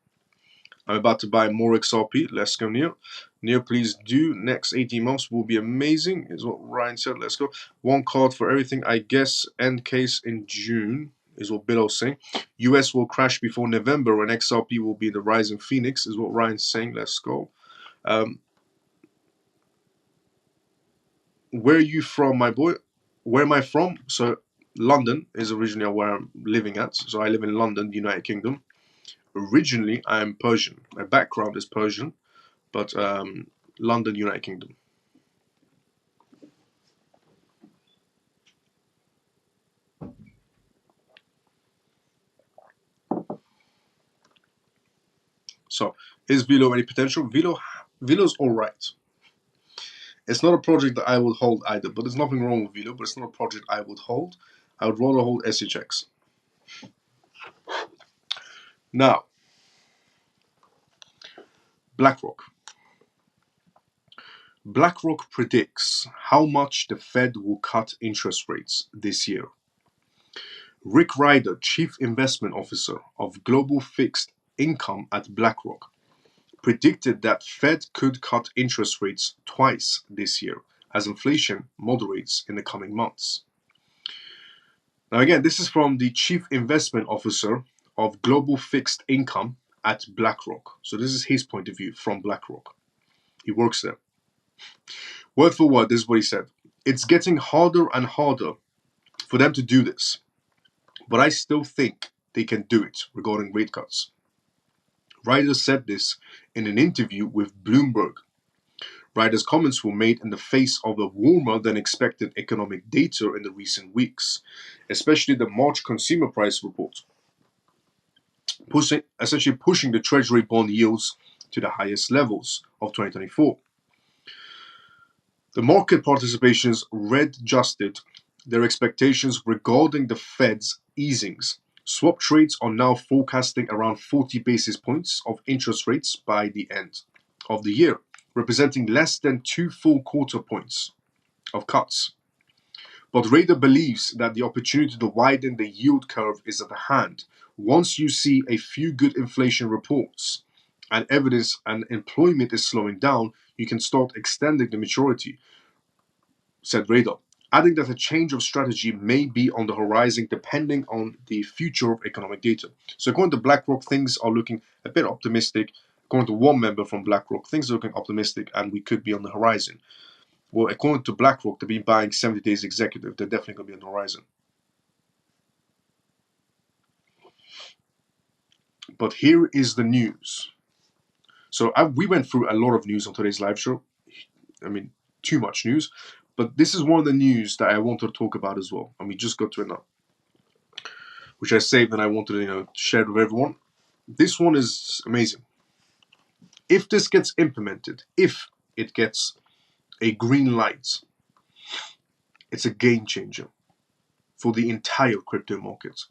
I'm about to buy more XRP. Let's go, Neil. Neil, please do. Next 18 months will be amazing, is what Ryan said. Let's go. One card for everything. I guess end case in June is what Billow's saying. US will crash before November and XRP will be the rising phoenix, is what Ryan's saying. Let's go. Where are you from, my boy? Where am I from? So London is originally where I'm living at. So I live in London, United Kingdom. Originally, I am Persian. My background is Persian, but London, United Kingdom. So, is Velo any potential? Velo's all right. It's not a project that I would hold either, but there's nothing wrong with Velo, but it's not a project I would hold. I would rather hold SHX. Now, BlackRock. BlackRock predicts how much the Fed will cut interest rates this year. Rick Ryder, Chief Investment Officer of Global Fixed Income at BlackRock, predicted that Fed could cut interest rates twice this year as inflation moderates in the coming months. Now again, this is from the Chief Investment Officer of Global Fixed Income at BlackRock. So this is his point of view from BlackRock. He works there. Word for word, this is what he said. It's getting harder and harder for them to do this, but I still think they can do it regarding rate cuts. Ryder said this in an interview with Bloomberg. Ryder's comments were made in the face of a warmer than expected economic data in the recent weeks, especially the March consumer price report, essentially pushing the Treasury bond yields to the highest levels of 2024. The market participations readjusted their expectations regarding the Fed's easings, Swap trades are now forecasting around 40 basis points of interest rates by the end of the year, representing less than 2 full quarter points of cuts. But Rader believes that the opportunity to widen the yield curve is at hand once you see a few good inflation reports and evidence and employment is slowing down. You can start extending the maturity, said Rader, adding that a change of strategy may be on the horizon depending on the future of economic data. So according to BlackRock, things are looking a bit optimistic. According to one member from BlackRock, things are looking optimistic and we could be on the horizon. Well, according to BlackRock, they've been buying 70 days executive. They're definitely going to be on the horizon. But here is the news. So we went through a lot of news on today's live show. I mean, too much news. But this is one of the news that I wanted to talk about as well. And we just got to it now, which I saved and I wanted to share with everyone. This one is amazing. If this gets implemented, if it gets a green light, it's a game changer for the entire crypto market.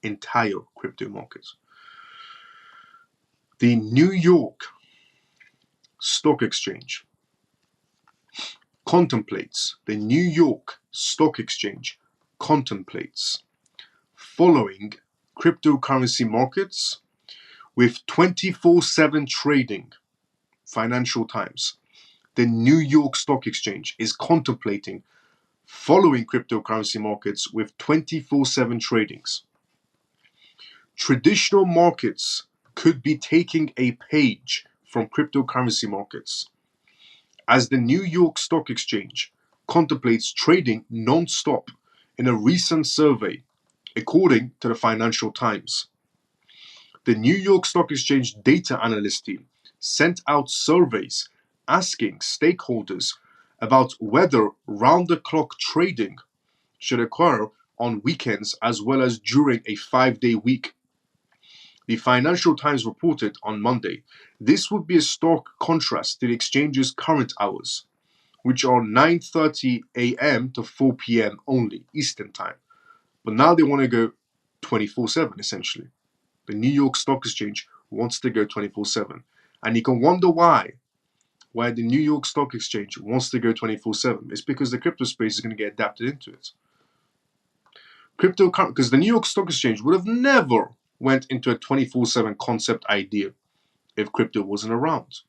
Entire crypto market. The New York Stock Exchange contemplates following cryptocurrency markets with 24/7 trading. Financial Times. The New York Stock Exchange is contemplating following cryptocurrency markets with 24/7 tradings. Traditional markets could be taking a page from cryptocurrency markets, as the New York Stock Exchange contemplates trading non-stop in a recent survey, according to the Financial Times. The New York Stock Exchange data analyst team sent out surveys asking stakeholders about whether round-the-clock trading should occur on weekends as well as during a 5-day week. The Financial Times reported on Monday this would be a stark contrast to the exchange's current hours, which are 9:30 a.m. to 4 p.m. only, Eastern Time. But now they want to go 24/7, essentially. The New York Stock Exchange wants to go 24/7. And you can wonder why the New York Stock Exchange wants to go 24/7. It's because the crypto space is going to get adapted into it. Because the New York Stock Exchange would have never went into a 24/7 concept idea if crypto wasn't around.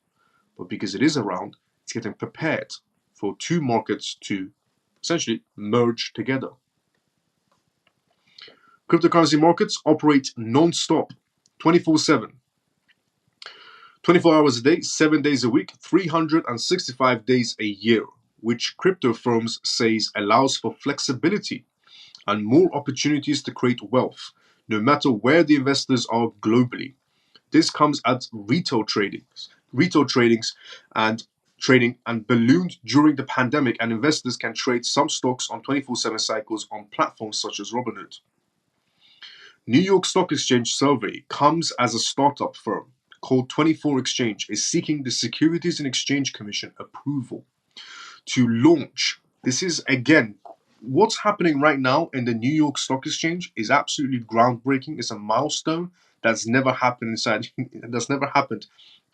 But because it is around, it's getting prepared for two markets to essentially merge together. Cryptocurrency markets operate non-stop, 24/7. 24 hours a day, 7 days a week, 365 days a year, which crypto firms says allows for flexibility and more opportunities to create wealth, no matter where the investors are globally. This comes as retail tradings and trading and ballooned during the pandemic, and investors can trade some stocks on 24/7 cycles on platforms such as Robinhood. New York Stock Exchange survey comes as a startup firm called 24 Exchange is seeking the Securities and Exchange Commission approval to launch. This is, again, what's happening right now in the New York Stock Exchange is absolutely groundbreaking. It's a milestone that's never happened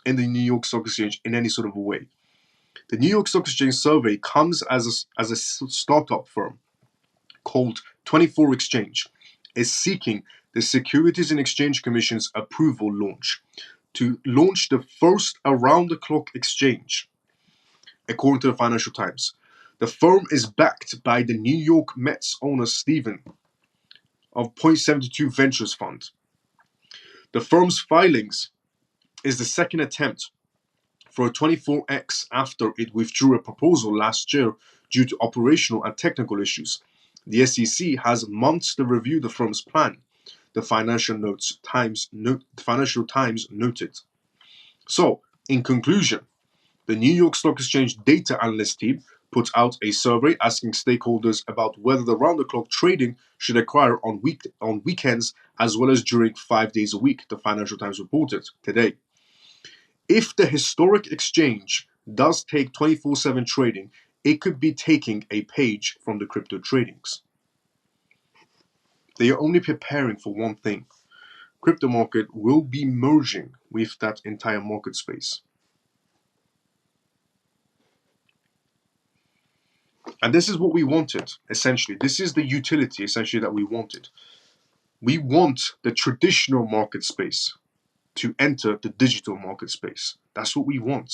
in the New York Stock Exchange in any sort of a way. The New York Stock Exchange survey comes as a startup firm called 24 Exchange is seeking the Securities and Exchange Commission's approval to launch the first around-the-clock exchange, according to the Financial Times. The firm is backed by the New York Mets owner Steven of .72 Ventures Fund. The firm's filings is the second attempt for a 24X after it withdrew a proposal last year due to operational and technical issues. The SEC has months to review the firm's plan, the Financial Times noted. So, in conclusion, the New York Stock Exchange data analyst team put out a survey asking stakeholders about whether the round-the-clock trading should occur on weekends as well as during 5 days a week, the Financial Times reported today. If the historic exchange does take 24/7 trading, it could be taking a page from the crypto tradings. They are only preparing for one thing. Crypto market will be merging with that entire market space. And this is what we wanted, essentially. This is the utility, essentially, that we wanted. We want the traditional market space to enter the digital market space. That's what we want.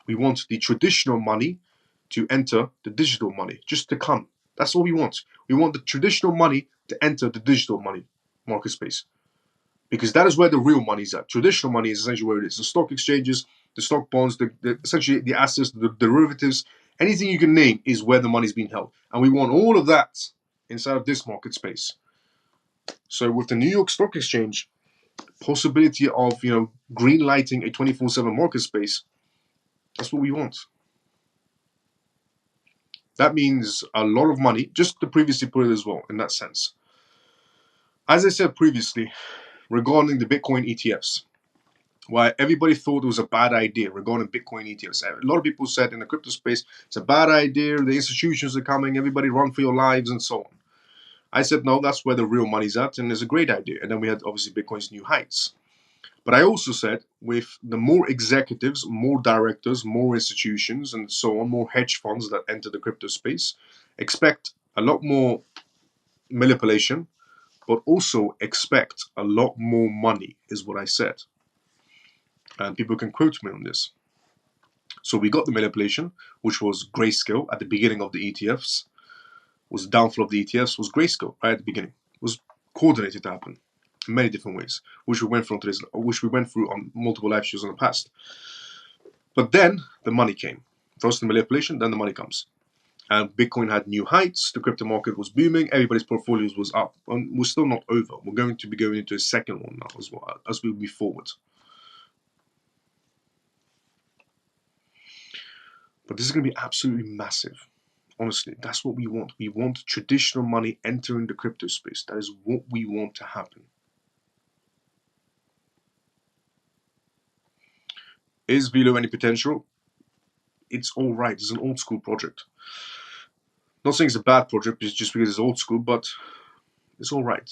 We want the traditional money to enter the digital money, just to come. That's all we want. We want the traditional money to enter the digital money market space, because that is where the real money is at. Traditional money is essentially where it is. The stock exchanges, the stock bonds, essentially the assets, the derivatives, anything you can name is where the money is being held. And we want all of that inside of this market space. So with the New York Stock Exchange, possibility of green lighting a 24/7 market space, that's what we want. That means a lot of money, just to previously put it as well, in that sense. As I said previously, regarding the Bitcoin ETFs, why everybody thought it was a bad idea regarding Bitcoin ETFs. A lot of people said in the crypto space, it's a bad idea, the institutions are coming, everybody run for your lives and so on. I said, no, that's where the real money's at, and it's a great idea. And then we had, obviously, Bitcoin's new heights. But I also said, with the more executives, more directors, more institutions, and so on, more hedge funds that enter the crypto space, expect a lot more manipulation, but also expect a lot more money, is what I said. And people can quote me on this. So we got the manipulation, which was grayscale at the beginning of the ETFs, was the downfall of the ETFs, was grayscale right at the beginning. It was coordinated to happen in many different ways, which we went through on multiple live shows in the past. But then the money came. First the manipulation, then the money comes. And Bitcoin had new heights, the crypto market was booming, everybody's portfolios was up. And we're still not over. We're going to be going into a second one now as well, as we move forward. But this is going to be absolutely massive. Honestly, that's what we want. We want traditional money entering the crypto space. That is what we want to happen. Is Velo any potential? It's all right. It's an old school project. Not saying it's a bad project just because it's old school, but it's all right.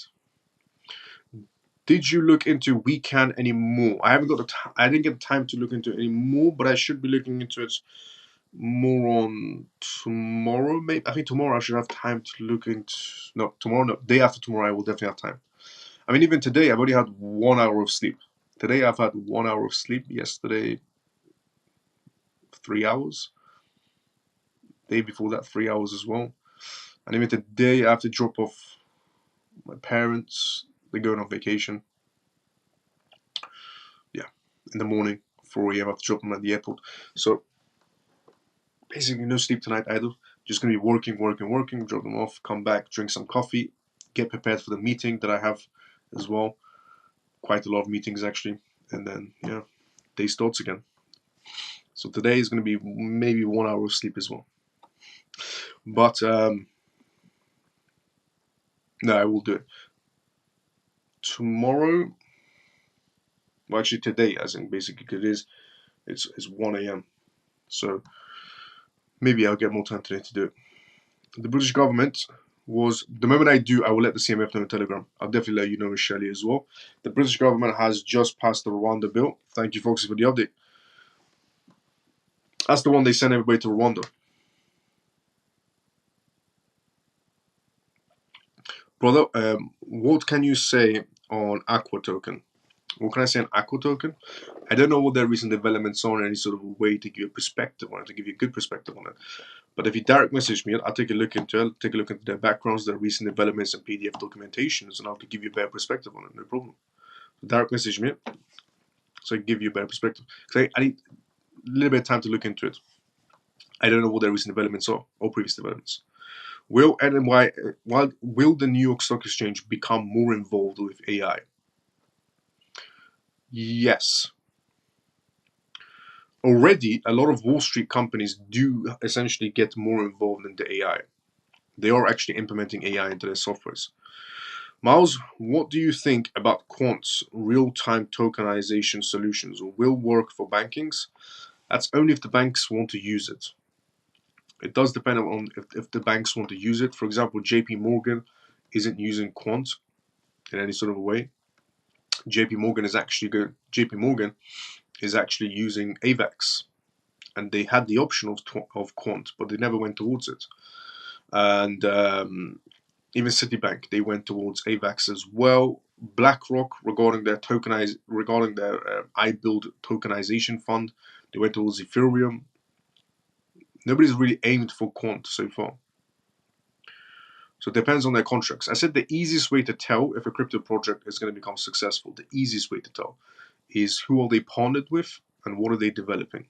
Did you look into WeCan anymore? I didn't get time to look into it anymore, but I should be looking into it more on tomorrow. Maybe I think tomorrow I should have time to look into. No, tomorrow, no, day after tomorrow I will definitely have time. I mean, even today I've already had 1 hour of sleep. Today I've had 1 hour of sleep. Yesterday, 3 hours. Day before that, 3 hours as well. And even today I have to drop off my parents. They're going on vacation. Yeah, in the morning, 4 a.m. I have to drop them at the airport. So basically no sleep tonight either. Just going to be working, drop them off, come back, drink some coffee, get prepared for the meeting that I have as well. Quite a lot of meetings actually. And then, yeah, day starts again. So today is going to be maybe 1 hour of sleep as well. But no, I will do it. Tomorrow, well, actually today, as in basically it's 1 a.m. So maybe I'll get more time today to do it. The British government was, the moment I do, I will let the CMF know on Telegram. I'll definitely let you know, Michelle, as well. The British government has just passed the Rwanda bill. Thank you, Foxy, for the update. That's the one they sent everybody to Rwanda. Brother, what can you say on Aqua token? What can I say on Aqua token? I don't know what their recent developments are in any sort of way to give you a perspective on it, to give you a good perspective on it. But if you direct message me, I'll take a look into it, take a look into their backgrounds, their recent developments and PDF documentations, and I'll give you a better perspective on it, no problem. Direct message me so I can give you a better perspective. Because I need a little bit of time to look into it. I don't know what their recent developments are or previous developments. Will the New York Stock Exchange become more involved with AI? Yes. Already, a lot of Wall Street companies do essentially get more involved in the AI. They are actually implementing AI into their softwares. Miles, what do you think about Quant's real-time tokenization solutions? Will work for bankings? That's only if the banks want to use it. It does depend on if the banks want to use it. For example, JP Morgan isn't using quant in any sort of a way. JP Morgan is actually using AVAX, and they had the option of quant, but they never went towards it. And even Citibank, they went towards AVAX as well. BlackRock, regarding their iBuild tokenization fund, they went towards Ethereum. Nobody's really aimed for quant so far. So it depends on their contracts. I said the easiest way to tell if a crypto project is going to become successful, the easiest way to tell, is who are they partnered with and what are they developing.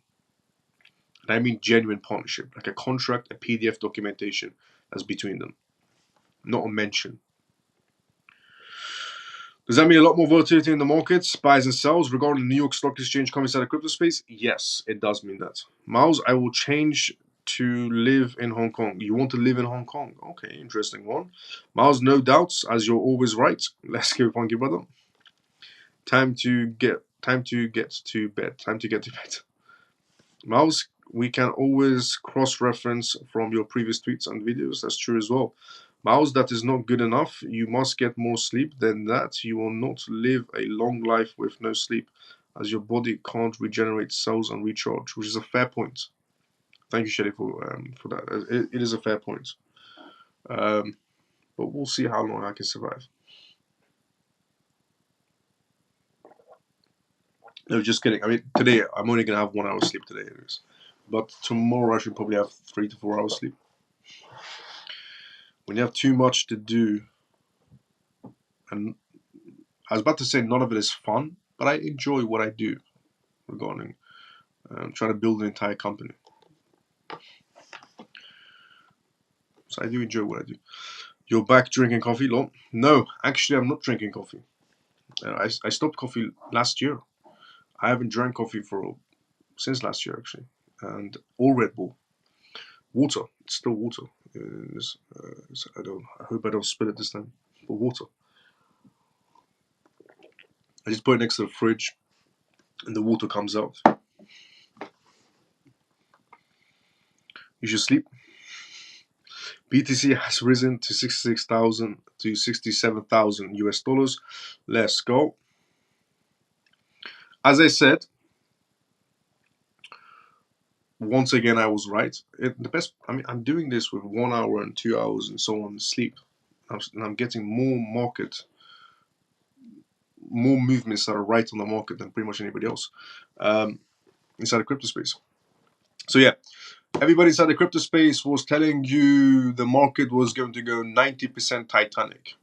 And I mean genuine partnership, like a contract, a PDF documentation that's between them, not a mention. Does that mean a lot more volatility in the markets, buys and sells regarding the New York Stock Exchange coming inside the crypto space? Yes, it does mean that. Miles, I will change to live in Hong Kong. You want to live in Hong Kong? Okay, interesting one. Miles, no doubts, as you're always right. Let's go, funky brother. Time to get to bed. Time to get to bed. Miles, we can always cross-reference from your previous tweets and videos. That's true as well. Miles, that is not good enough. You must get more sleep than that. You will not live a long life with no sleep, as your body can't regenerate cells and recharge, which is a fair point. Thank you, Shelly, for that. It is a fair point. But we'll see how long I can survive. No, just kidding. I mean, today I'm only gonna have 1 hour sleep today, anyways. But tomorrow I should probably have 3 to 4 hours sleep. When you have too much to do, and I was about to say none of it is fun, but I enjoy what I do regarding trying to build an entire company. So I do enjoy what I do. You're back drinking coffee, Lon? No, actually I'm not drinking coffee. I stopped coffee last year. I haven't drank coffee since last year, actually. And all Red Bull. Water. It's still water. I hope I don't spill it this time. But water. I just put it next to the fridge, and the water comes out. You should sleep. BTC has risen to 66,000 to 67,000 US dollars. Let's go. As I said, once again, I was right. I'm doing this with 1 hour and 2 hours and so on sleep. And I'm getting more movements that are right on the market than pretty much anybody else inside the crypto space. So yeah, everybody inside the crypto space was telling you the market was going to go 90% Titanic.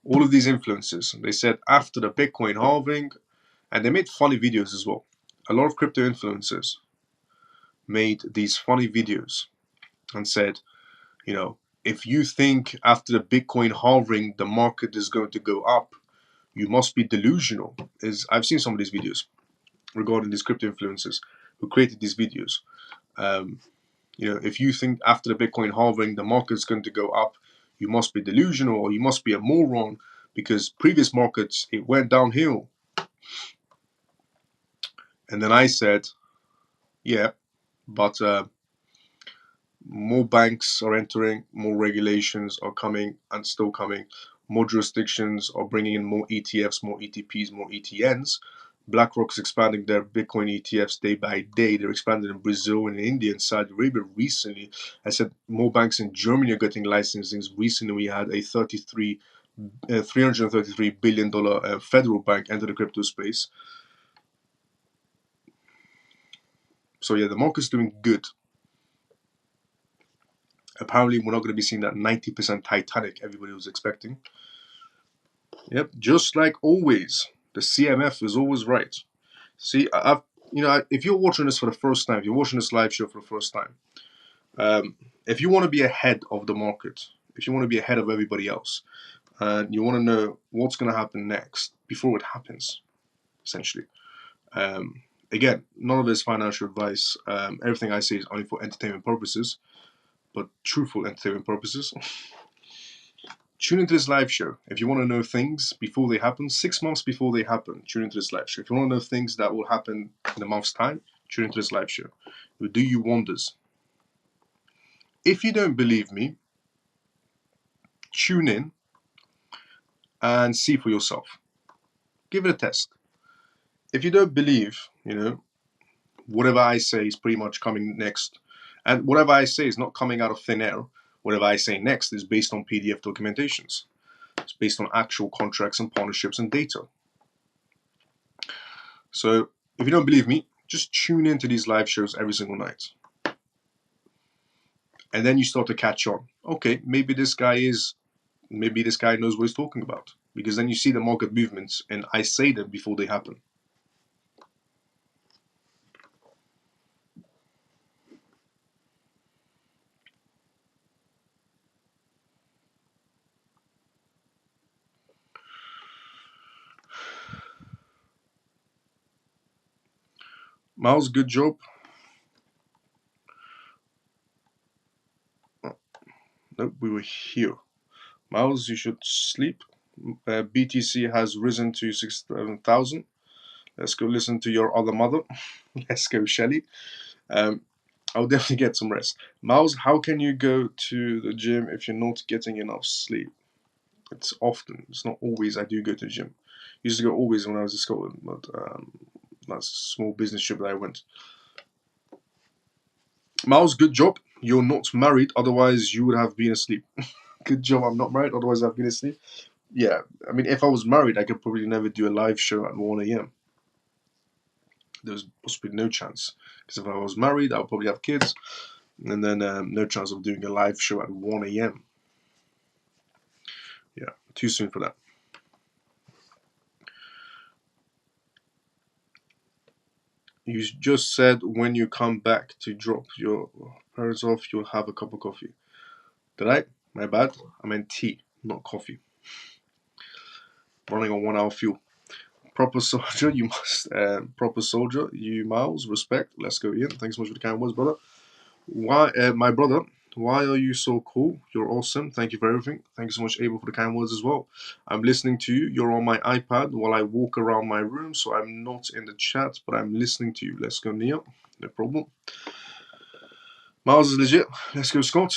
All of these influencers, they said after the Bitcoin halving, and they made funny videos as well. A lot of crypto influencers made these funny videos and said, if you think after the Bitcoin halving the market is going to go up, you must be delusional. I've seen some of these videos regarding these crypto influencers who created these videos. If you think after the Bitcoin halving the market is going to go up, you must be delusional or you must be a moron because previous markets, it went downhill. And then I said, yeah, but more banks are entering, more regulations are coming and still coming, more jurisdictions are bringing in more ETFs, more ETPs, more ETNs. BlackRock's expanding their Bitcoin ETFs day by day. They're expanding in Brazil and India and Saudi Arabia recently. I said more banks in Germany are getting licensings. Recently, we had a $333 billion federal bank enter the crypto space. So yeah, the market's doing good. Apparently, we're not going to be seeing that 90% Titanic everybody was expecting. Yep, just like always, the CMF is always right. See, if you're watching this for the first time, if you're watching this live show for the first time, if you want to be ahead of the market, if you want to be ahead of everybody else, and you want to know what's going to happen next before it happens, essentially. Again, none of this financial advice. Everything I say is only for entertainment purposes, but truthful entertainment purposes. Tune into this live show. If you want to know things before they happen, 6 months before they happen, tune into this live show. If you want to know things that will happen in a month's time, tune into this live show. It will do you wonders. If you don't believe me, tune in and see for yourself. Give it a test. If you don't believe, whatever I say is pretty much coming next, and whatever I say is not coming out of thin air. Whatever I say next is based on PDF documentations. It's based on actual contracts and partnerships and data. So if you don't believe me, just tune into these live shows every single night. And then you start to catch on. Okay, maybe this guy knows what he's talking about. Because then you see the market movements and I say them before they happen. Miles, good job. Oh, nope, we were here. Miles, you should sleep. BTC has risen to 67,000. Let's go listen to your other mother. Let's go, Shelly. I'll definitely get some rest. Miles, how can you go to the gym if you're not getting enough sleep? It's often. It's not always I do go to the gym. I used to go always when I was in Scotland, but that's a small business trip that I went. Miles, good job. You're not married, otherwise you would have been asleep. Good job, I'm not married, otherwise I've been asleep. Yeah, I mean, if I was married, I could probably never do a live show at 1 a.m. There's possibly no chance. Because if I was married, I would probably have kids, and then no chance of doing a live show at 1 a.m. Yeah, too soon for that. You just said when you come back to drop your parents off, you'll have a cup of coffee. Did I? My bad. I meant tea, not coffee. Running on 1 hour fuel. Proper soldier, you must. Proper soldier, you Miles. Respect. Let's go, Ian. Thanks so much for the kind words, brother. Why, my brother? Why are you so cool? You're awesome. Thank you for everything. Thank you so much, Abel, for the kind words as well. I'm listening to you. You're on my iPad while I walk around my room, so I'm not in the chat, but I'm listening to you. Let's go, Nia. No problem. Miles is legit. Let's go, Scott.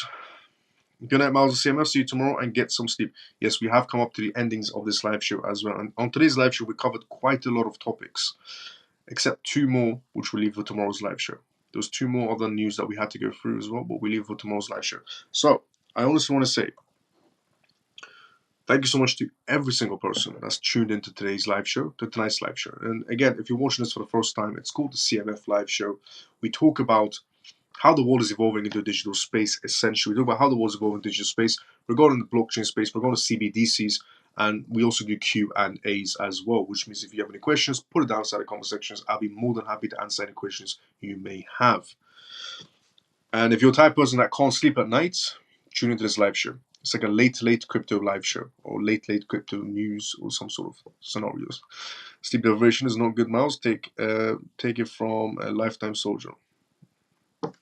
Good night, Miles and CMF. See you tomorrow and get some sleep. Yes, we have come up to the endings of this live show as well. And on today's live show, we covered quite a lot of topics, except two more, which we'll leave for tomorrow's live show. There was two more other news that we had to go through as well, but we leave for tomorrow's live show. So I honestly want to say thank you so much to every single person that's tuned into today's live show, to tonight's live show. And again, if you're watching this for the first time, it's called the CMF live show. We talk about how the world is evolving into a digital space, essentially. We talk about how the world is evolving into digital space. We're going in the blockchain space, we're going to CBDCs, and we also do Q&As as well, which means if you have any questions, put it down inside the comment sections. I'll be more than happy to answer any questions you may have. And if you're the type of person that can't sleep at night, tune into this live show. It's like a late crypto live show, or late crypto news, or some sort of scenarios. Sleep deprivation is not good, Miles. Take it from a lifetime soldier.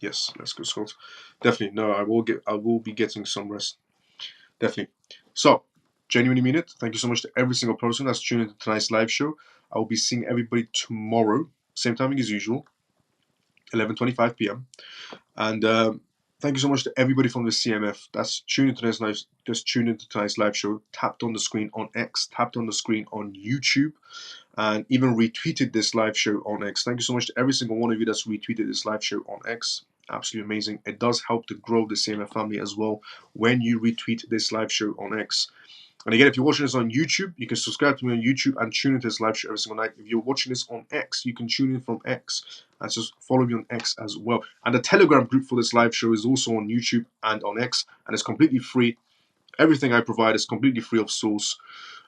Yes, let's go, Scott. Definitely, no, I will be getting some rest. Definitely. So, genuinely mean it. Thank you so much to every single person that's tuned into tonight's live show. I will be seeing everybody tomorrow, same timing as usual, 11:25 p.m. And thank you so much to everybody from the CMF that's tuned into tonight's live show, tapped on the screen on X, tapped on the screen on YouTube, and even retweeted this live show on X. Thank you so much to every single one of you that's retweeted this live show on X. Absolutely amazing. It does help to grow the CMF family as well when you retweet this live show on X. And again, if you're watching this on YouTube, you can subscribe to me on YouTube and tune into this live show every single night. If you're watching this on X, you can tune in from X and just follow me on X as well. And the Telegram group for this live show is also on YouTube and on X, and it's completely free. Everything I provide is completely free of source.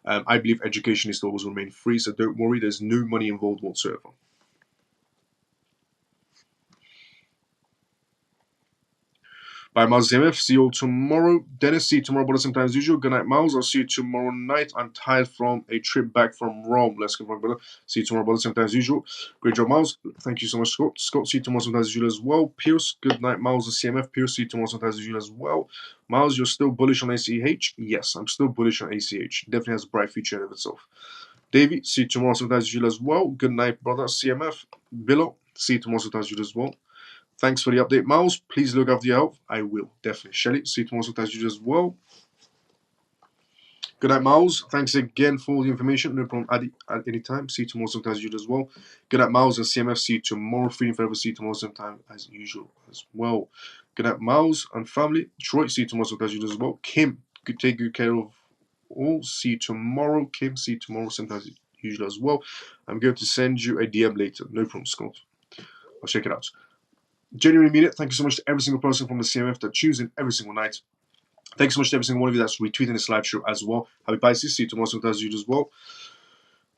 I believe education is to always remain free, so don't worry, there's no money involved whatsoever. Bye, Miles CMF. See you all tomorrow. Dennis, see you tomorrow, brother, sometimes usual. Good night, Miles. I'll see you tomorrow night. I'm tired from a trip back from Rome. Let's go, brother. See you tomorrow, brother, sometimes usual. Great job, Miles. Thank you so much, Scott. Scott, see you tomorrow, sometimes usual as well. Pierce, good night, Miles and CMF. Pierce, see you tomorrow, sometimes usual as well. Miles, you're still bullish on ACH? Yes, I'm still bullish on ACH. Definitely has a bright future of itself. Davey, see you tomorrow, sometimes usual as well. Good night, brother. CMF. Billo, see you tomorrow, sometimes usual as well. Thanks for the update, Miles. Please look after your health. I will, definitely. Shelly, see you tomorrow, sometimes usual as well. Good night, Miles. Thanks again for the information. No problem at any time. See you tomorrow sometime as usual as well. Good night, Miles and CMF. See you tomorrow. Freedom forever. See you tomorrow sometime as usual as well. Good night, Miles and family. Detroit. See you tomorrow sometime as usual as well. Kim, take good care of all. See you tomorrow. Kim, see you tomorrow sometime as usual as well. I'm going to send you a DM later. No problem, Scott. I'll check it out. Genuinely mean it. Thank you so much to every single person from the CMF that tunes in every single night. Thanks so much to every single one of you that's retweeting this live show as well. Happy Pisces. See you tomorrow sometime as usual as well.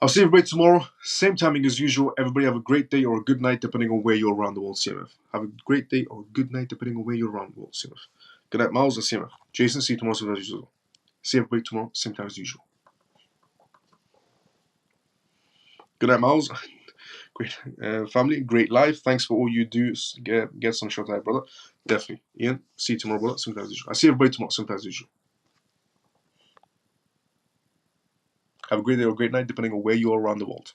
I'll see everybody tomorrow. Same timing as usual. Everybody have a great day or a good night depending on where you're around the world, CMF. Have a great day or a good night depending on where you're around the world, CMF. Good night, Miles and CMF. Jason, see you tomorrow sometime as usual. See everybody tomorrow, same time as usual. Good night, Miles. Great family, great life. Thanks for all you do. Get some shot out, brother. Definitely. Ian, see you tomorrow, brother. Same time as usual. I see everybody tomorrow, same time as usual. Have a great day or a great night depending on where you are around the world.